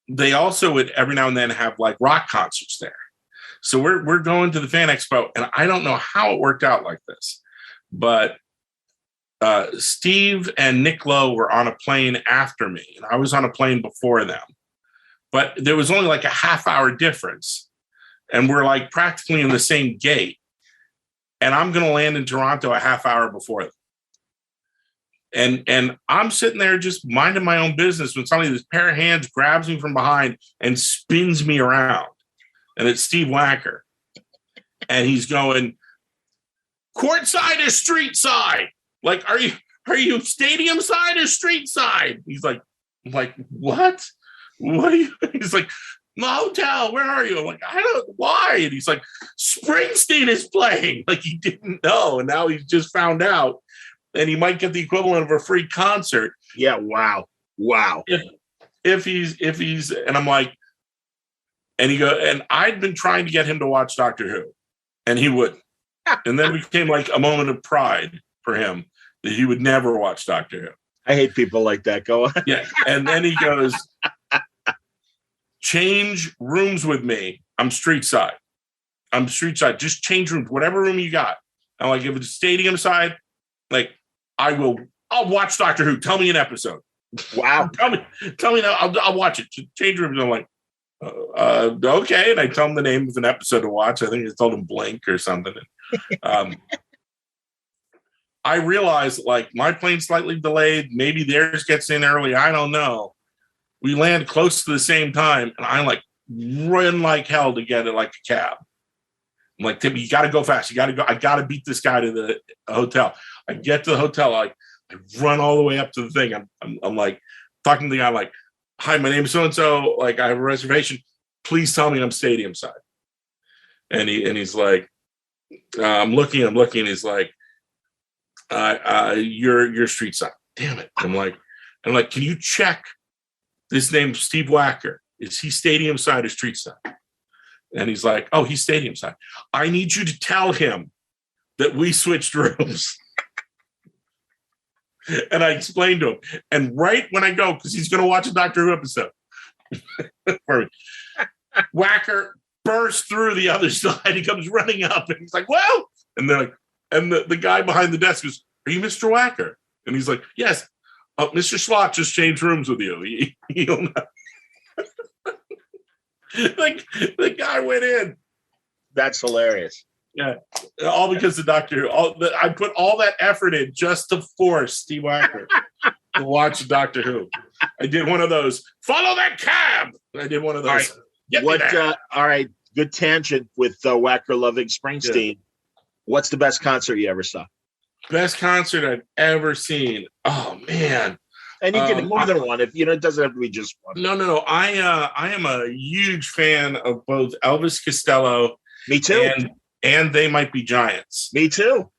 Speaker 2: they also would every now and then have like rock concerts there. So we're going to the Fan Expo, and I don't know how it worked out like this, but Steve and Nick Lowe were on a plane after me, and I was on a plane before them. But there was only like a half-hour difference, and we're like practically in the same gate. And I'm going to land in Toronto a half hour before them. And I'm sitting there just minding my own business when somebody, this pair of hands grabs me from behind and spins me around. And it's Steve Wacker. And he's going, courtside or street side? Like, are you stadium side or street side? He's like, I'm like, what? What are you? He's like, the hotel, where are you? I'm like, I don't, why? And he's like, Springsteen is playing. Like, he didn't know. And now he's just found out. And he might get the equivalent of a free concert.
Speaker 1: Yeah, wow.
Speaker 2: If he's, and I'm like, and I'd been trying to get him to watch Doctor Who, and he wouldn't. And then it became like a moment of pride for him that he would never watch Doctor Who.
Speaker 1: I hate people like that. Go on.
Speaker 2: Yeah. And then he goes, change rooms with me. I'm street side. Just change rooms, whatever room you got. I'm like, if it's stadium side, like, I'll watch Doctor Who. Tell me an episode.
Speaker 1: Wow.
Speaker 2: Tell me now. I'll watch it. Change rooms. I'm like, okay. And I tell him the name of an episode to watch. I think I told him Blink or something. I realized, like, my plane's slightly delayed. Maybe theirs gets in early. I don't know. We land close to the same time, and I like run like hell to get it like a cab. I'm like, Tim, you got to go fast. You got to go. I got to beat this guy to the hotel. I get to the hotel. I run all the way up to the thing. I'm like talking to the guy, like, hi, my name is so-and-so. Like, I have a reservation. Please tell me I'm stadium side. And he's like, I'm looking. He's like, you're street side. Damn it. I'm like, can you check this name, Steve Wacker? Is he stadium side or street side? And he's like, oh, he's stadium side. I need you to tell him that we switched rooms. And I explained to him. And right when I go, because he's going to watch a Doctor Who episode, Wacker bursts through the other side. He comes running up, and he's like, well, and they're like, and the guy behind the desk goes, are you Mr. Wacker? And he's like, yes. Mr. Slott just changed rooms with you. He'll know. Like, the guy went in.
Speaker 1: That's hilarious.
Speaker 2: Yeah, all because of Doctor Who. I put all that effort in just to force Steve Wacker to watch Doctor Who. I did one of those. Follow that cab. I did one of those.
Speaker 1: All right. Good tangent with Wacker loving Springsteen. Yeah. What's the best concert you ever saw?
Speaker 2: Best concert I've ever seen. Oh man!
Speaker 1: And you can more than one. If it doesn't have to be just one.
Speaker 2: No. I am a huge fan of both Elvis Costello.
Speaker 1: Me too.
Speaker 2: And They Might Be Giants.
Speaker 1: Me too.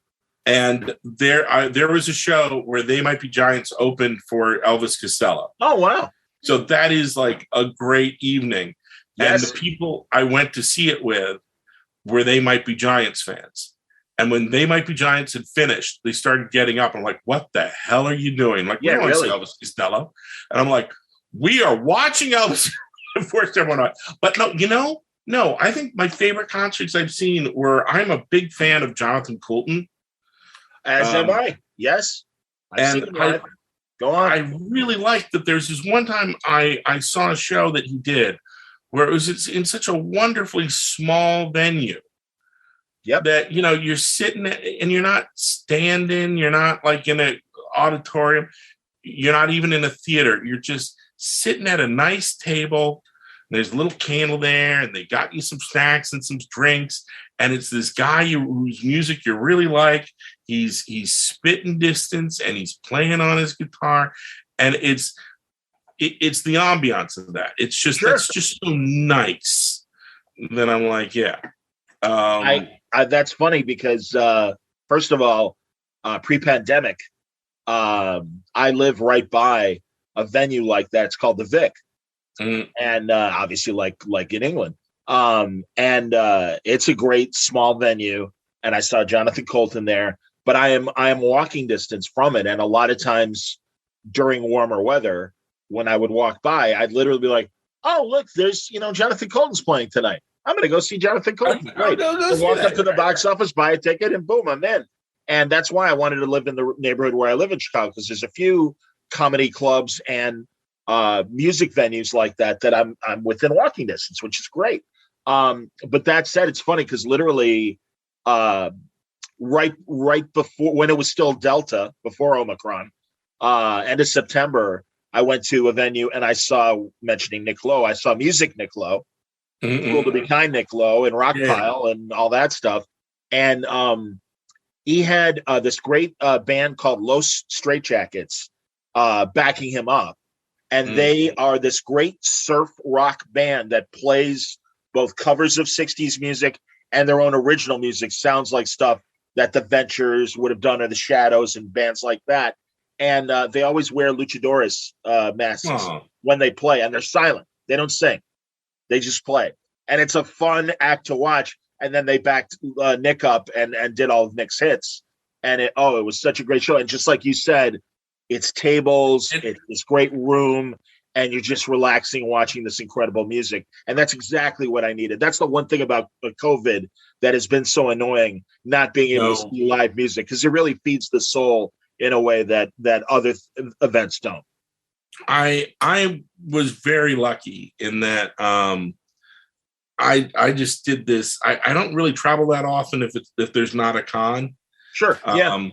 Speaker 2: And there was a show where They Might Be Giants opened for Elvis Costello.
Speaker 1: Oh wow!
Speaker 2: So that is like a great evening.
Speaker 1: Yes.
Speaker 2: And the people I went to see it with were They Might Be Giants fans. And when They Might Be Giants had finished, they started getting up. I'm like, what the hell are you doing? Like,
Speaker 1: yeah, really?
Speaker 2: Elvis Costello. And I'm like, we are watching Elvis. Of course, everyone on. But no, I think my favorite concerts I've seen were, I'm a big fan of Jonathan Coulton.
Speaker 1: As am I. Yes. Go on.
Speaker 2: I really liked that there's this one time I saw a show that he did where it was in such a wonderfully small venue.
Speaker 1: Yep.
Speaker 2: That, you're sitting and you're not standing, you're not like in an auditorium, you're not even in a theater, you're just sitting at a nice table. There's a little candle there, and they got you some snacks and some drinks. And it's this guy whose music you really like. He's spitting distance, and he's playing on his guitar, and it's the ambiance of that. It's just That's just so nice that I'm like, yeah.
Speaker 1: That's funny because first of all, pre-pandemic, I live right by a venue like that. It's called the Vic. And obviously like in England. And it's a great small venue. And I saw Jonathan Coulton there, but I am walking distance from it. And a lot of times during warmer weather, when I would walk by, I'd literally be like, oh, look, there's, Jonathan Coulton's playing tonight. I'm going to go see Jonathan Coulton. Right. Walk up to the box office, buy a ticket, and boom, I'm in. And that's why I wanted to live in the neighborhood where I live in Chicago, because there's a few comedy clubs and music venues like that I'm within walking distance, which is great. But that said, it's funny because literally right before, when it was still Delta, before Omicron, end of September, I went to a venue and I saw, mentioning Nick Lowe, I saw Music Nick Lowe, Cool to Be Kind Nick Lowe, and Rockpile and all that stuff. And he had this great band called Los Straitjackets backing him up. And they are this great surf rock band that plays both covers of 60s music and their own original music. Sounds like stuff that the Ventures would have done, or the Shadows and bands like that. And they always wear luchadores masks when they play, and they're silent. They don't sing. They just play. And it's a fun act to watch. And then they backed Nick up and did all of Nick's hits. And it was such a great show. And just like you said, it's tables, it's this great room, and you're just relaxing, watching this incredible music. And that's exactly what I needed. That's the one thing about COVID that has been so annoying, not being able to see live music, because it really feeds the soul in a way that other events don't.
Speaker 2: I was very lucky in that I just did this. I don't really travel that often if there's not a con.
Speaker 1: Sure. Yeah.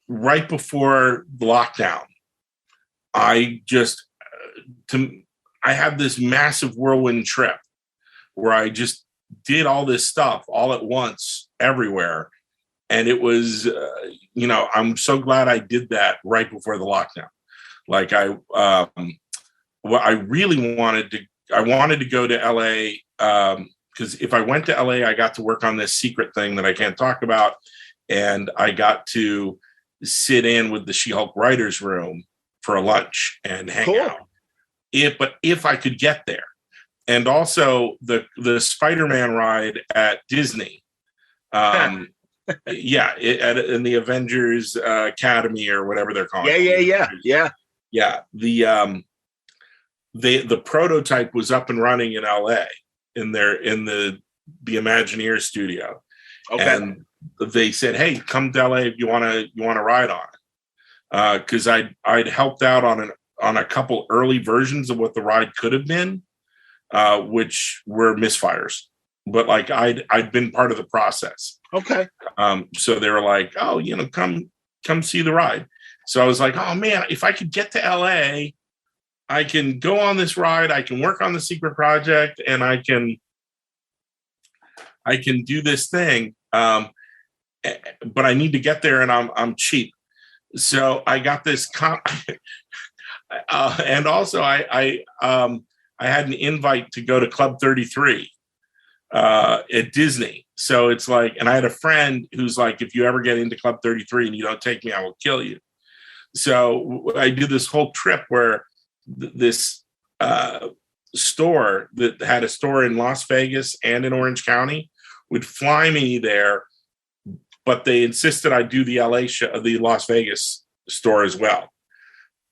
Speaker 2: Right before the lockdown, I had this massive whirlwind trip where I just did all this stuff all at once everywhere. And it was, I'm so glad I did that right before the lockdown. Like I really wanted to go to LA because if I went to LA, I got to work on this secret thing that I can't talk about. And I got to sit in with the She-Hulk writers room for a lunch and hang out. But if I could get there. And also the Spider-Man ride at Disney. In the Avengers Academy or whatever they're calling it. Yeah. The prototype was up and running in LA in the Imagineer studio. Okay. And they said, "Hey, come to LA if you want to ride on it." Because I'd helped out on a couple early versions of what the ride could have been, which were misfires. but like I'd been part of the process.
Speaker 1: Okay.
Speaker 2: So they were like, oh, come see the ride. So I was like, oh man, if I could get to LA, I can go on this ride, I can work on the secret project, and I can do this thing. But I need to get there, and I'm cheap. So I got this and also I had an invite to go to Club 33 at Disney. So it's like, and I had a friend who's like, if you ever get into Club 33 and you don't take me, I will kill you. So I did this whole trip where this store that had a store in Las Vegas and in Orange County would fly me there, but they insisted I do the LA show, the Las Vegas store as well.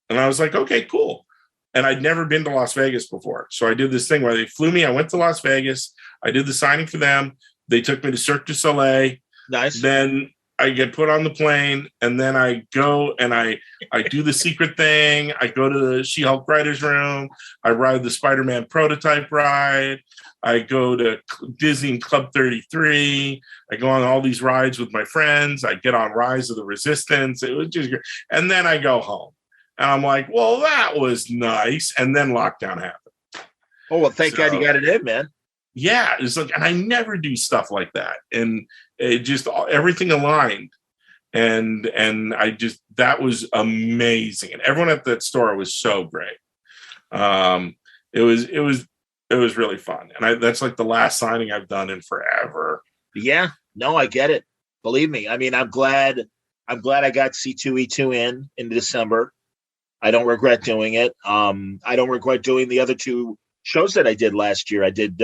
Speaker 2: And I was like, okay, cool. And I'd never been to Las Vegas before. So I did this thing where they flew me. I went to Las Vegas. I did the signing for them. They took me to Cirque du Soleil.
Speaker 1: Nice.
Speaker 2: Then I get put on the plane, and then I go and I do the secret thing. I go to the She-Hulk writer's room. I ride the Spider-Man prototype ride. I go to Disney Club 33. I go on all these rides with my friends. I get on Rise of the Resistance. It was just great. And then I go home. And I'm like, well, that was nice. And then lockdown happened.
Speaker 1: Oh, well, thank God you got it in, man.
Speaker 2: Yeah. It's like, and I never do stuff like that. And it just, everything aligned. And that was amazing. And everyone at that store was so great. It was really fun. And that's like the last signing I've done in forever.
Speaker 1: Yeah. No, I get it. Believe me. I mean, I'm glad I got C2E2 in December. I don't regret doing it. I don't regret doing the other two shows that I did last year. I did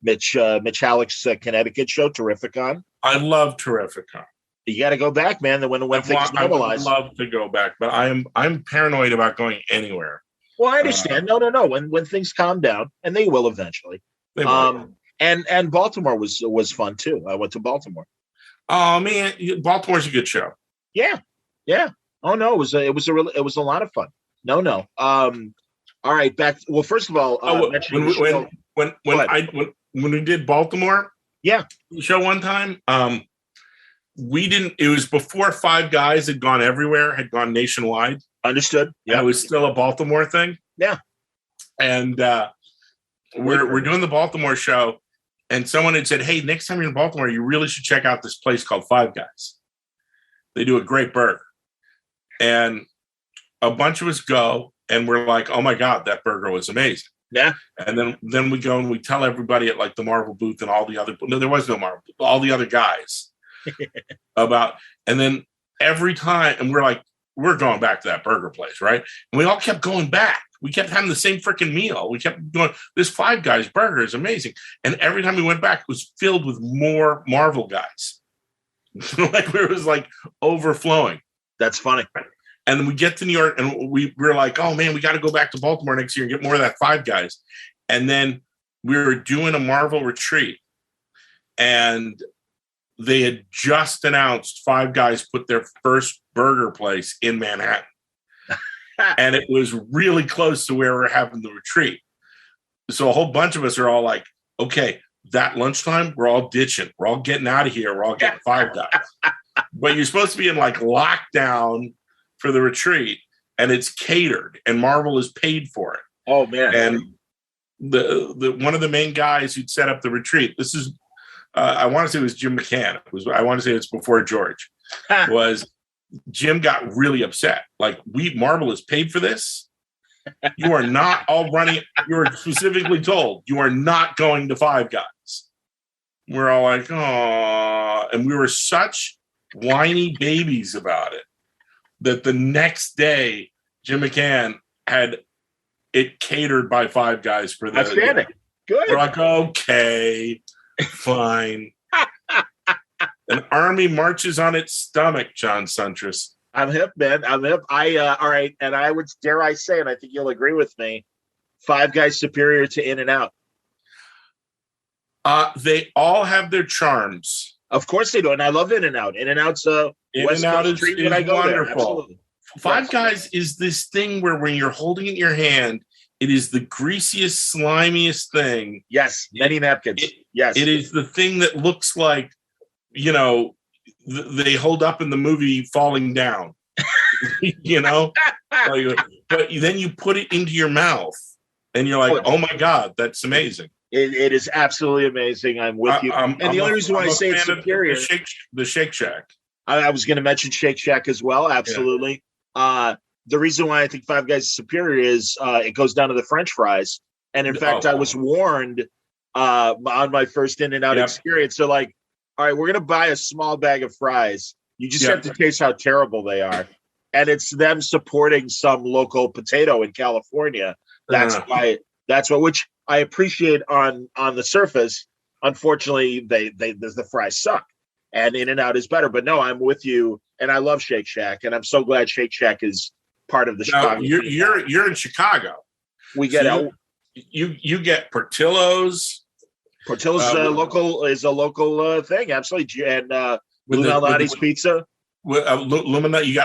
Speaker 1: Mitch Halleck's Connecticut show, Terrificon.
Speaker 2: I love Terrificon.
Speaker 1: You got to go back, man. When things normalize.
Speaker 2: I would love to go back, but I'm paranoid about going anywhere.
Speaker 1: Well, I understand. No. When things calm down, and they will eventually.
Speaker 2: They will.
Speaker 1: And Baltimore was fun too. I went to Baltimore.
Speaker 2: Oh man, Baltimore's a good show.
Speaker 1: Yeah. Oh no, it was a lot of fun. No. All right, back. Well, first of all,
Speaker 2: when we did Baltimore, show one time, we didn't. It was before Five Guys had gone everywhere, had gone nationwide.
Speaker 1: Understood.
Speaker 2: Yeah, it was still a Baltimore thing.
Speaker 1: Yeah,
Speaker 2: and we're doing the Baltimore show, and someone had said, "Hey, next time you're in Baltimore, you really should check out this place called Five Guys. They do a great burger." And a bunch of us go, and we're like, "Oh my God, that burger was amazing!"
Speaker 1: Yeah.
Speaker 2: And then we go and we tell everybody at like the Marvel booth and all the other. No, there was no Marvel. All the other guys about. And then every time, and we're like, we're going back to that burger place, right? And we all kept going back. We kept having the same freaking meal. We kept going, this Five Guys burger is amazing. And every time we went back, it was filled with more Marvel guys. Like it was like overflowing.
Speaker 1: That's funny.
Speaker 2: And we get to New York, and we're like, oh man, we got to go back to Baltimore next year and get more of that Five Guys. And then we were doing a Marvel retreat, and they had just announced Five Guys put their first burger place in Manhattan. And it was really close to where we're having the retreat. So a whole bunch of us are all like, okay, that lunchtime, we're all ditching. We're all getting out of here. We're all getting Five Guys. But you're supposed to be in like lockdown for the retreat, and it's catered, and Marvel is paid for it.
Speaker 1: Oh man.
Speaker 2: And the one of the main guys who'd set up the retreat, this is I want to say it was Jim McCann. I want to say it's before George. Was Jim got really upset. Like, Marvel is paid for this. You are not all running. You were specifically told you are not going to Five Guys. We're all like, oh, and we were such whiny babies about it that the next day Jim McCann had it catered by Five Guys for the
Speaker 1: outstanding. Good.
Speaker 2: We're like, okay, fine. An army marches on its stomach, John Suntress.
Speaker 1: I'm hip, man. I'm hip. All right, and I would dare I say, and I think you'll agree with me, Five Guys superior to In-N-Out.
Speaker 2: They all have their charms.
Speaker 1: Of course they do, and I love In-N-Out. In-N-Out's
Speaker 2: In-N-Out is wonderful.
Speaker 1: Five
Speaker 2: Guys is this thing where when you're holding it in your hand, It is the greasiest, slimiest thing.
Speaker 1: Yes, many napkins. Yes.
Speaker 2: It is the thing that looks like, they hold up in the movie Falling Down, but then you put it into your mouth and you're like, oh my God, that's amazing.
Speaker 1: It is absolutely amazing. I'm with you. And the only reason why I say it's superior,
Speaker 2: the Shake Shack.
Speaker 1: I was going to mention Shake Shack as well. Absolutely. Yeah. The reason why I think Five Guys is superior is it goes down to the French fries. And in fact, I was warned on my first In-N-Out experience. They're like, all right, we're going to buy a small bag of fries. You just have to taste how terrible they are. And it's them supporting some local potato in California. That's which I appreciate on the surface. Unfortunately, the fries suck, and In-N-Out is better. But no, I'm with you, and I love Shake Shack, and I'm so glad Shake Shack is part of the Chicago.
Speaker 2: You're in Chicago.
Speaker 1: We get
Speaker 2: you get Portillo's.
Speaker 1: Portillo's is a local thing, absolutely, and Luminati's Pizza.
Speaker 2: You got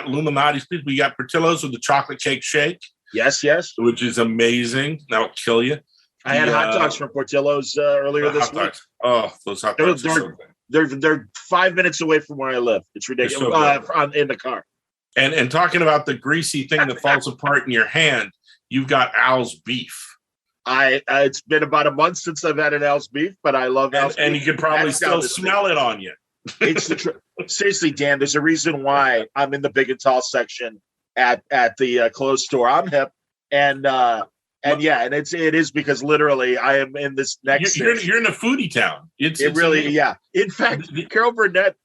Speaker 2: Luminati's Pizza. We got Portillo's with the chocolate cake shake.
Speaker 1: Yes,
Speaker 2: which is amazing. That'll kill you.
Speaker 1: I had hot dogs from Portillo's earlier this week.
Speaker 2: Oh, those hot dogs are so good.
Speaker 1: They're 5 minutes away from where I live. It's ridiculous. In the car.
Speaker 2: And talking about the greasy thing that falls apart in your hand, you've got Al's beef.
Speaker 1: It's been about a month since I've had an Al's beef, but I love Al's beef.
Speaker 2: And you can probably still smell it on you.
Speaker 1: It's seriously, Dan. There's a reason why I'm in the big and tall section at the clothes store. I'm hip, and it is because literally I am in this next.
Speaker 2: You're in a foodie town. It's
Speaker 1: really
Speaker 2: amazing.
Speaker 1: Yeah. In fact, Carol Burnett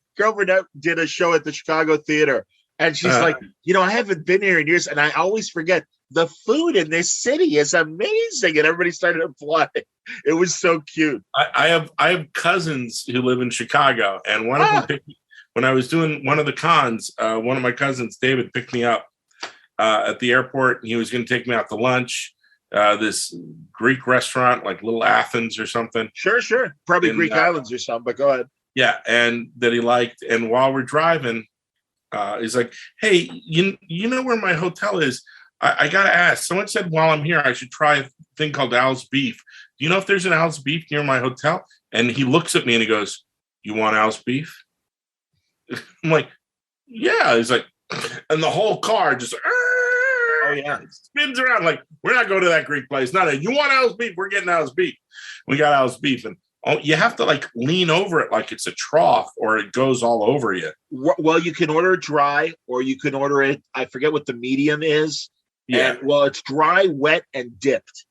Speaker 1: did a show at the Chicago Theater, and she's like, I haven't been here in years, and I always forget the food in this city is amazing, and everybody started applauding. It was so cute.
Speaker 2: I have cousins who live in Chicago, and one of them when I was doing one of the cons, one of my cousins, David, picked me up at the airport, and he was going to take me out to lunch. This Greek restaurant, like Little Athens or something.
Speaker 1: Sure. Probably Greek Islands or something, but go ahead.
Speaker 2: Yeah, and that he liked. And while we're driving, he's like, hey, you know where my hotel is? I got to ask. Someone said while I'm here, I should try a thing called Al's Beef. Do you know if there's an Al's Beef near my hotel? And he looks at me and he goes, you want Al's Beef? I'm like, yeah. He's like, and the whole car just, spins around like, we're not going to that Greek place. You want Al's Beef? We're getting Al's Beef. We got Al's Beef. And you have to like lean over it like it's a trough or it goes all over you.
Speaker 1: Well, you can order it dry or you can order it, I forget what the medium is.
Speaker 2: Yeah.
Speaker 1: And, it's dry, wet, and dipped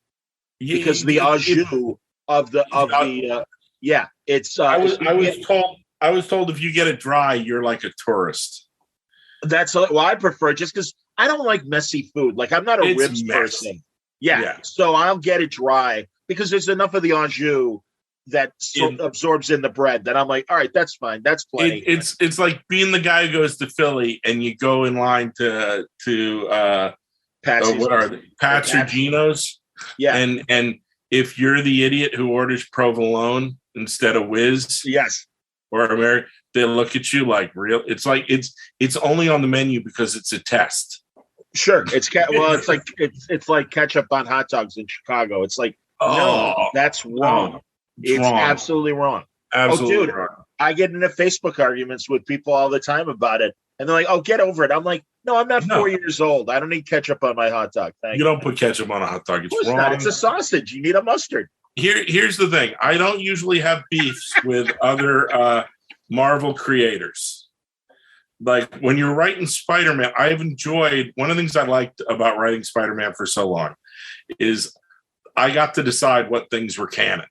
Speaker 1: because the au jus it's.
Speaker 2: I was told if you get it dry, you're like a tourist.
Speaker 1: I prefer just because I don't like messy food. Like I'm not a ribs person. Yeah. So I'll get it dry because there's enough of the au jus that absorbs in the bread that I'm like, all right, that's fine. That's plenty.
Speaker 2: It's like being the guy who goes to Philly and you go in line to what are they? Pat's or Geno's?
Speaker 1: Yeah.
Speaker 2: And if you're the idiot who orders provolone instead of Whiz,
Speaker 1: yes,
Speaker 2: or American, they look at you like real. It's like it's only on the menu because it's a test.
Speaker 1: Sure, it's like ketchup on hot dogs in Chicago. It's like no, that's wrong. It's wrong. Absolutely wrong.
Speaker 2: Absolutely
Speaker 1: wrong. I get into Facebook arguments with people all the time about it, and they're like, "Oh, get over it." I'm like, "No, I'm not 4 years old. I don't need ketchup on my hot dog." Thank you.
Speaker 2: You don't put ketchup on a hot dog. It's wrong.
Speaker 1: Not. It's a sausage. You need a mustard.
Speaker 2: Here's the thing. I don't usually have beefs with other Marvel creators. Like when you're writing Spider-Man, I've enjoyed one of the things I liked about writing Spider-Man for so long is I got to decide what things were canon.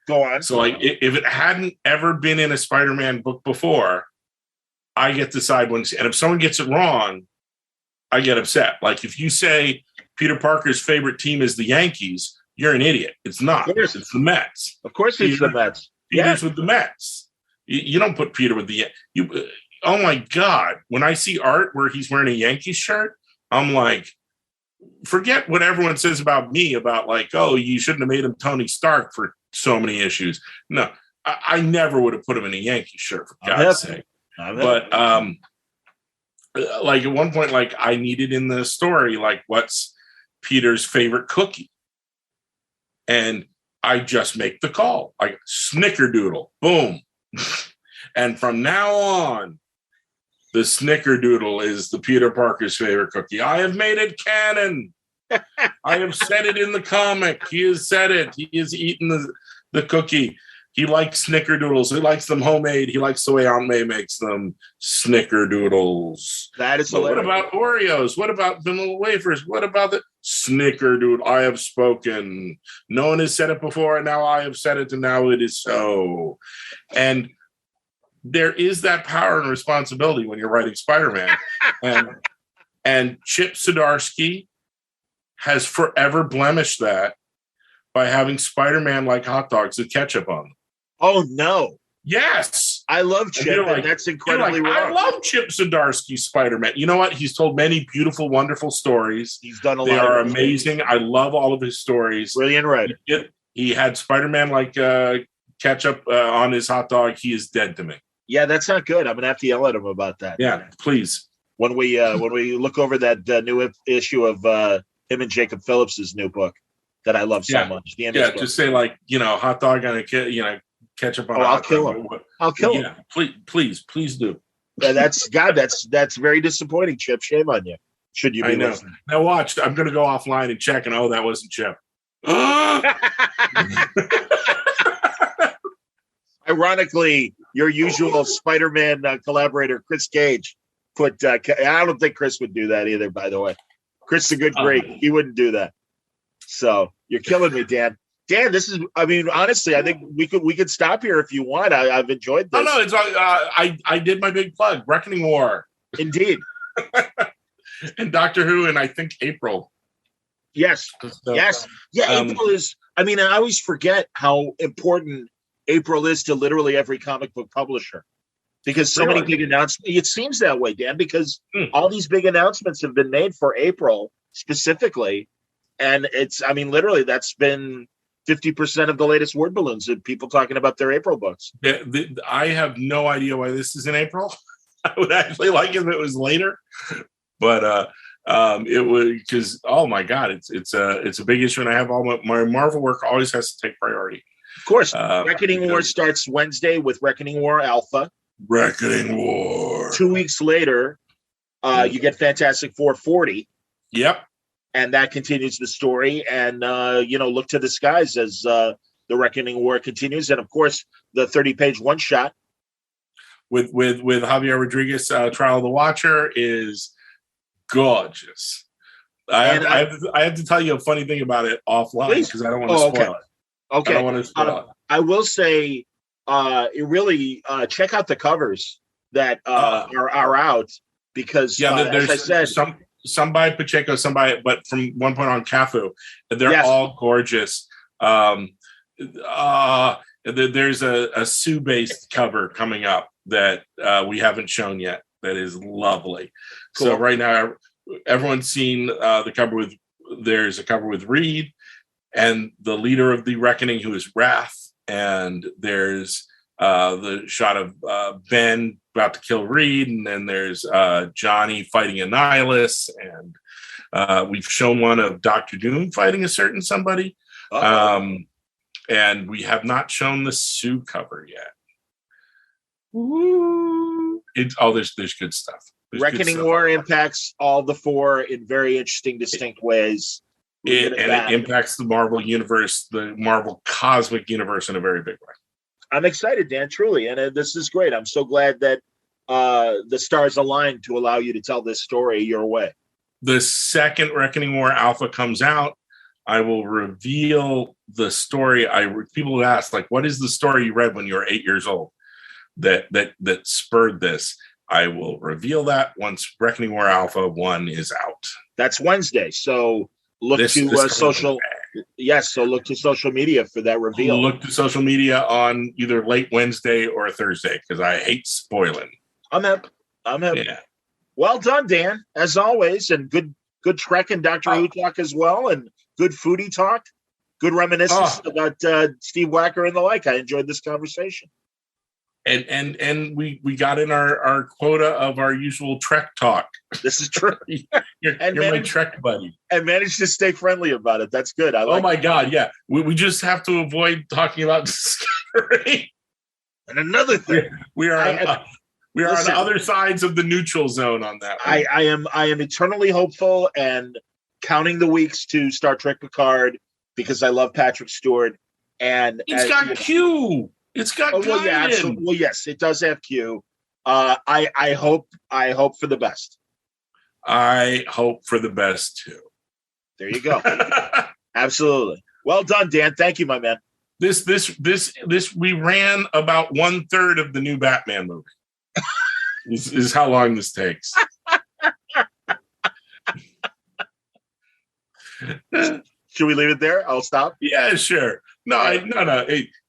Speaker 1: Go on.
Speaker 2: So like if it hadn't ever been in a Spider-Man book before, I get to decide when, and if someone gets it wrong, I get upset. Like if you say Peter Parker's favorite team is the Yankees, you're an idiot. It's not. It's the Mets.
Speaker 1: Of course it's the Mets.
Speaker 2: Peter's with the Mets. You don't put Peter with the oh my God. When I see art where he's wearing a Yankees shirt, I'm like, forget what everyone says about me about like, oh, you shouldn't have made him Tony Stark for so many issues. No, I never would have put him in a Yankee shirt, for God's sake. But like at one point, like I needed in the story, like what's Peter's favorite cookie. And I just make the call. Like snickerdoodle, boom. And from now on, the snickerdoodle is the Peter Parker's favorite cookie. I have made it canon. I have said it in the comic. He has said it. He has eaten the cookie. He likes snickerdoodles. He likes them homemade. He likes the way Aunt May makes them. Snickerdoodles.
Speaker 1: That is
Speaker 2: hilarious.
Speaker 1: hilarious.
Speaker 2: What about Oreos? What about vanilla wafers? What about the snickerdoodle? I have spoken. No one has said it before, and now I have said it, and now it is so. And there is that power and responsibility when you're writing Spider-Man. and Chip Zdarsky has forever blemished that by having Spider-Man like hot dogs with ketchup on them.
Speaker 1: Oh, no.
Speaker 2: Yes.
Speaker 1: I love Chip,
Speaker 2: like,
Speaker 1: that's incredibly wrong.
Speaker 2: I love Chip Zdarsky Spider-Man. You know what? He's told many beautiful, wonderful stories.
Speaker 1: He's done a lot.
Speaker 2: They are amazing. I love all of his stories.
Speaker 1: Brilliant writer.
Speaker 2: He had Spider-Man like ketchup on his hot dog. He is dead to me.
Speaker 1: Yeah, that's not good. I'm going to have to yell at him about that.
Speaker 2: Yeah, please.
Speaker 1: When we look over that new issue of him and Jacob Phillips's new book that I love so much. The
Speaker 2: book. Just say like, hot dog on a ketchup on a hot
Speaker 1: kill
Speaker 2: dog.
Speaker 1: him. I'll kill him.
Speaker 2: Please do.
Speaker 1: That's very disappointing, Chip. Shame on you. Should you be listening?
Speaker 2: Now watch. I'm going to go offline and check, and that wasn't Chip.
Speaker 1: Ironically, your usual Spider-Man collaborator, Chris Cage, put. I don't think Chris would do that either. By the way, Chris is a good Greek. He wouldn't do that. So you're killing me, Dan. Dan, this is. I mean, honestly, I think we could stop here if you want. I've enjoyed this.
Speaker 2: No, it's. I did my big plug. Reckoning War.
Speaker 1: Indeed.
Speaker 2: And Doctor Who, and I think April.
Speaker 1: Yes.
Speaker 2: So,
Speaker 1: yes. Yeah. April is. I mean, I always forget how important April is to literally every comic book publisher, because so many big announcements. It seems that way, Dan, because all these big announcements have been made for April specifically, and it's. I mean, literally, that's been 50% of the latest word balloons of people talking about their April books.
Speaker 2: Yeah, I have no idea why this is in April. I would actually like it if it was later, but it would, because oh my god, it's a big issue, and I have all my Marvel work always has to take priority.
Speaker 1: Of course, Reckoning War starts Wednesday with Reckoning War Alpha.
Speaker 2: Reckoning War.
Speaker 1: 2 weeks later, you get Fantastic Four 40.
Speaker 2: Yep.
Speaker 1: And that continues the story. And, look to the skies as the Reckoning War continues. And, of course, the 30-page one-shot.
Speaker 2: With Javier Rodriguez, Trial of the Watcher is gorgeous. I have to tell you a funny thing about it offline because I don't want to spoil it.
Speaker 1: Okay.
Speaker 2: I don't want to spoil it.
Speaker 1: I will say, really check out the covers that are out because, as I said,
Speaker 2: some by Pacheco, but from one point on Cafu, they're all gorgeous. There's a Sue-based cover coming up that we haven't shown yet. That is lovely. Cool. So right now, everyone's seen the cover there's a cover with Reed and the leader of the Reckoning, who is Wrath, and there's the shot of Ben about to kill Reed, and then there's Johnny fighting Annihilus, and we've shown one of Doctor Doom fighting a certain somebody, and we have not shown the Sue cover yet. Ooh. There's good stuff.
Speaker 1: Reckoning War impacts all the four in very interesting, distinct ways.
Speaker 2: It impacts the Marvel universe, the Marvel cosmic universe, in a very big way.
Speaker 1: I'm excited, Dan, truly. And this is great. I'm so glad that the stars aligned to allow you to tell this story your way.
Speaker 2: The second Reckoning War Alpha comes out, I will reveal the story. People have asked, like, what is the story you read when you were 8 years old that spurred this? I will reveal that once Reckoning War Alpha 1 is out. That's
Speaker 1: Wednesday. So look to social. Yes, so look to social media for that reveal.
Speaker 2: Look to social media on either late Wednesday or Thursday, because I hate spoiling.
Speaker 1: I'm up.
Speaker 2: Yeah.
Speaker 1: Well done, Dan, as always, and good Trek and Doctor Who talk as well, and good foodie talk, good reminiscence about Steve Wacker and the like. I enjoyed this conversation.
Speaker 2: and we got in our quota of our usual Trek talk.
Speaker 1: This is true.
Speaker 2: You're my Trek buddy.
Speaker 1: And managed to stay friendly about it. That's good.
Speaker 2: Oh my God, yeah. We just have to avoid talking about Discovery.
Speaker 1: And another thing,
Speaker 2: we are on the other sides of the neutral zone on that one.
Speaker 1: I am eternally hopeful and counting the weeks to Star Trek Picard because I love Patrick Stewart. And
Speaker 2: it's got Q. It's got
Speaker 1: well, yeah, absolutely. Well, yes, it does have Q. I hope for the best.
Speaker 2: I hope for the best too.
Speaker 1: There you go. Absolutely. Well done, Dan. Thank you, my man.
Speaker 2: This we ran about 1/3 of the new Batman movie. is how long this takes.
Speaker 1: Should we leave it there? I'll stop.
Speaker 2: Yeah, sure. No.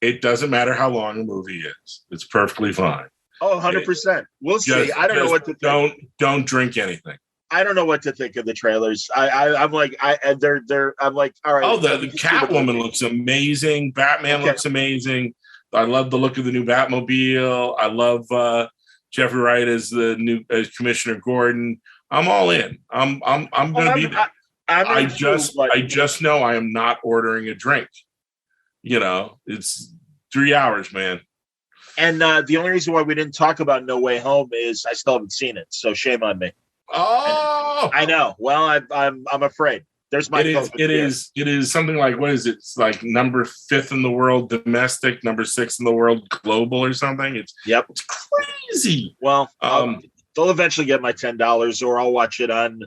Speaker 2: It doesn't matter how long a movie is. It's perfectly fine.
Speaker 1: Oh, 100%. We'll see. I don't know what to think.
Speaker 2: Don't drink anything.
Speaker 1: I don't know what to think of the trailers. I'm like, I'm like, all right.
Speaker 2: Oh, the Catwoman looks amazing. Batman looks amazing. I love the look of the new Batmobile. I love Jeffrey Wright as the new Commissioner Gordon. I'm all in. I'm going to be there. I just know I am not ordering a drink. It's 3 hours, man.
Speaker 1: And the only reason why we didn't talk about No Way Home is I still haven't seen it, so shame on me.
Speaker 2: Oh,
Speaker 1: I know. Well, I'm afraid. There's my.
Speaker 2: It is something like, what is it? It's like number 5th in the world domestic, number 6 in the world global, or something. It's crazy.
Speaker 1: Well, they'll eventually get my $10, or I'll watch it on,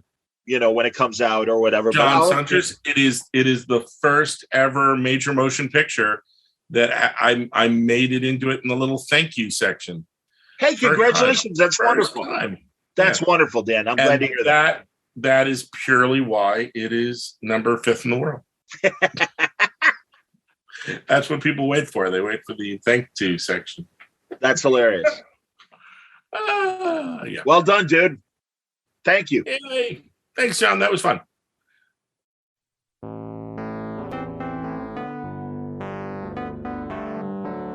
Speaker 1: when it comes out or whatever.
Speaker 2: John Suntress, it is the first ever major motion picture that I made it into it in the little thank you section.
Speaker 1: Hey, congratulations! That's wonderful. That's wonderful, Dan. I'm glad to hear that.
Speaker 2: That is purely why it is number 5th in the world. That's what people wait for. They wait for the thank you section.
Speaker 1: That's hilarious.
Speaker 2: Yeah.
Speaker 1: Well done, dude. Thank you.
Speaker 2: Hey, thanks, John. That was fun.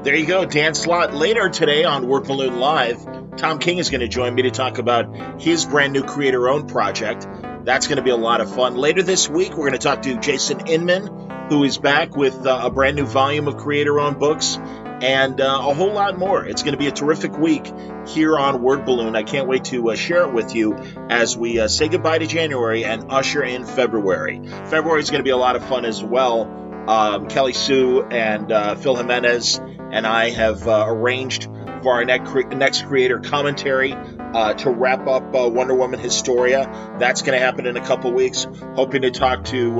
Speaker 1: There you go, Dan Slott. Later today on Word Balloon Live, Tom King is going to join me to talk about his brand new creator-owned project. That's going to be a lot of fun. Later this week, we're going to talk to Jason Inman, who is back with a brand new volume of creator-owned books, and a whole lot more. It's going to be a terrific week here on Word Balloon. I can't wait to share it with you as we say goodbye to January and usher in February. February is going to be a lot of fun as well. Kelly Sue and Phil Jimenez and I have arranged for our next creator commentary to wrap up Wonder Woman Historia. That's going to happen in a couple weeks. Hoping to talk to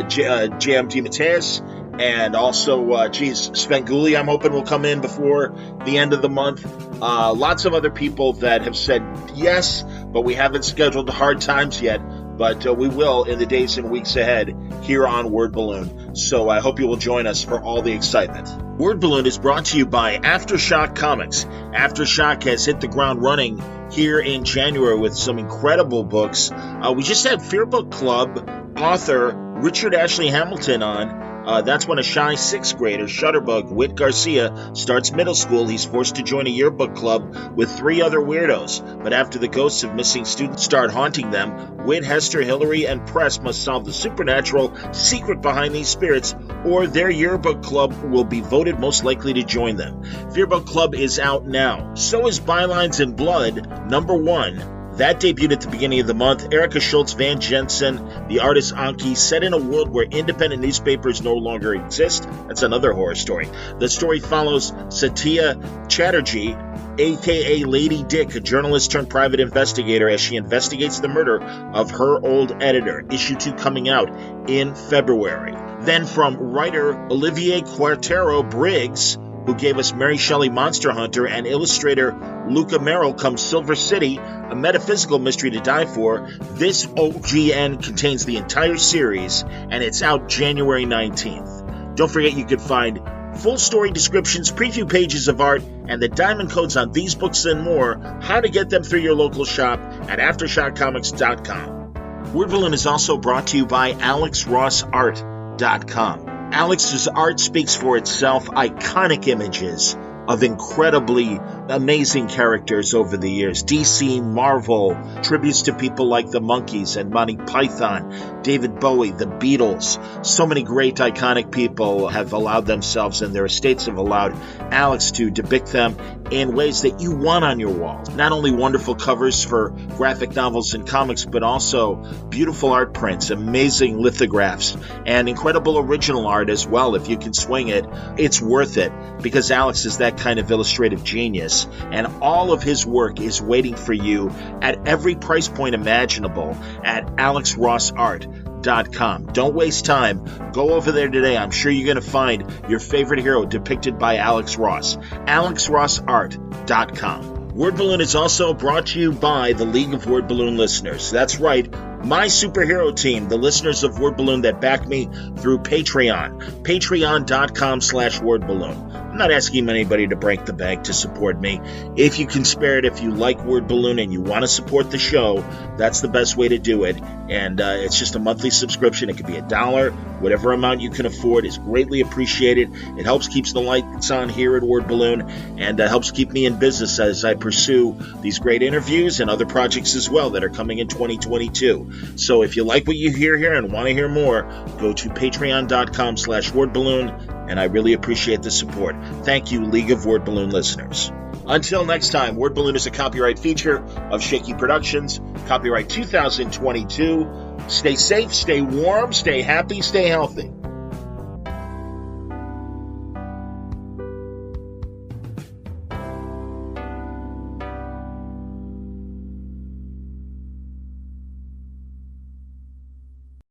Speaker 1: J.M. DeMatteis and also, Svengoolie, I'm hoping will come in before the end of the month. Lots of other people that have said yes, but we haven't scheduled hard times yet. But we will in the days and weeks ahead here on Word Balloon. So I hope you will join us for all the excitement. Word Balloon is brought to you by Aftershock Comics. Aftershock has hit the ground running here in January with some incredible books. We just had Fear Book Club author Richard Ashley Hamilton on. That's when a shy 6th grader, Shutterbug Whit Garcia, starts middle school. He's forced to join a yearbook club with 3 other weirdos. But after the ghosts of missing students start haunting them, Whit, Hester, Hillary, and Press must solve the supernatural secret behind these spirits, or their yearbook club will be voted most likely to join them. Fearbook Club is out now. So is Bylines in Blood, #1. That debuted at the beginning of the month. Erica Schultz Van Jensen, the artist Anki, set in a world where independent newspapers no longer exist. That's another horror story. The story follows Satya Chatterjee, a.k.a. Lady Dick, a journalist turned private investigator, as she investigates the murder of her old editor. Issue 2 coming out in February. Then from writer Olivier Quartero Briggs, who gave us Mary Shelley Monster Hunter, and illustrator Luca Merrill comes Silver City, a metaphysical mystery to die for. This OGN contains the entire series, and it's out January 19th. Don't forget you can find full story descriptions, preview pages of art, and the diamond codes on these books and more, how to get them through your local shop at AftershockComics.com. Word Balloon is also brought to you by AlexRossArt.com. Alex's art speaks for itself. Iconic images, of incredibly amazing characters over the years. DC, Marvel, tributes to people like the Monkees and Monty Python, David Bowie, the Beatles. So many great iconic people have allowed themselves, and their estates have allowed Alex to depict them in ways that you want on your walls. Not only wonderful covers for graphic novels and comics, but also beautiful art prints, amazing lithographs, and incredible original art as well. If you can swing it, it's worth it, because Alex is that kind of illustrative genius, and all of his work is waiting for you at every price point imaginable at alexrossart.com. Don't waste time. Go over there today. I'm sure you're going to find your favorite hero depicted by Alex Ross. alexrossart.com. Word Balloon is also brought to you by the League of Word Balloon listeners. That's right, my superhero team, the listeners of Word Balloon that back me through Patreon. Patreon.com/Word Balloon. I'm not asking anybody to break the bank to support me. If you can spare it, if you like Word Balloon and you want to support the show, that's the best way to do it. And it's just a monthly subscription. It could be $1. Whatever amount you can afford is greatly appreciated. It helps keep the lights on here at Word Balloon, and helps keep me in business as I pursue these great interviews and other projects as well that are coming in 2022. So if you like what you hear here and want to hear more, go to patreon.com/Word Balloon, and I really appreciate the support. Thank you, League of Word Balloon listeners. Until next time, Word Balloon is a copyright feature of Shaky Productions, copyright 2022. Stay safe, stay warm, stay happy, stay healthy.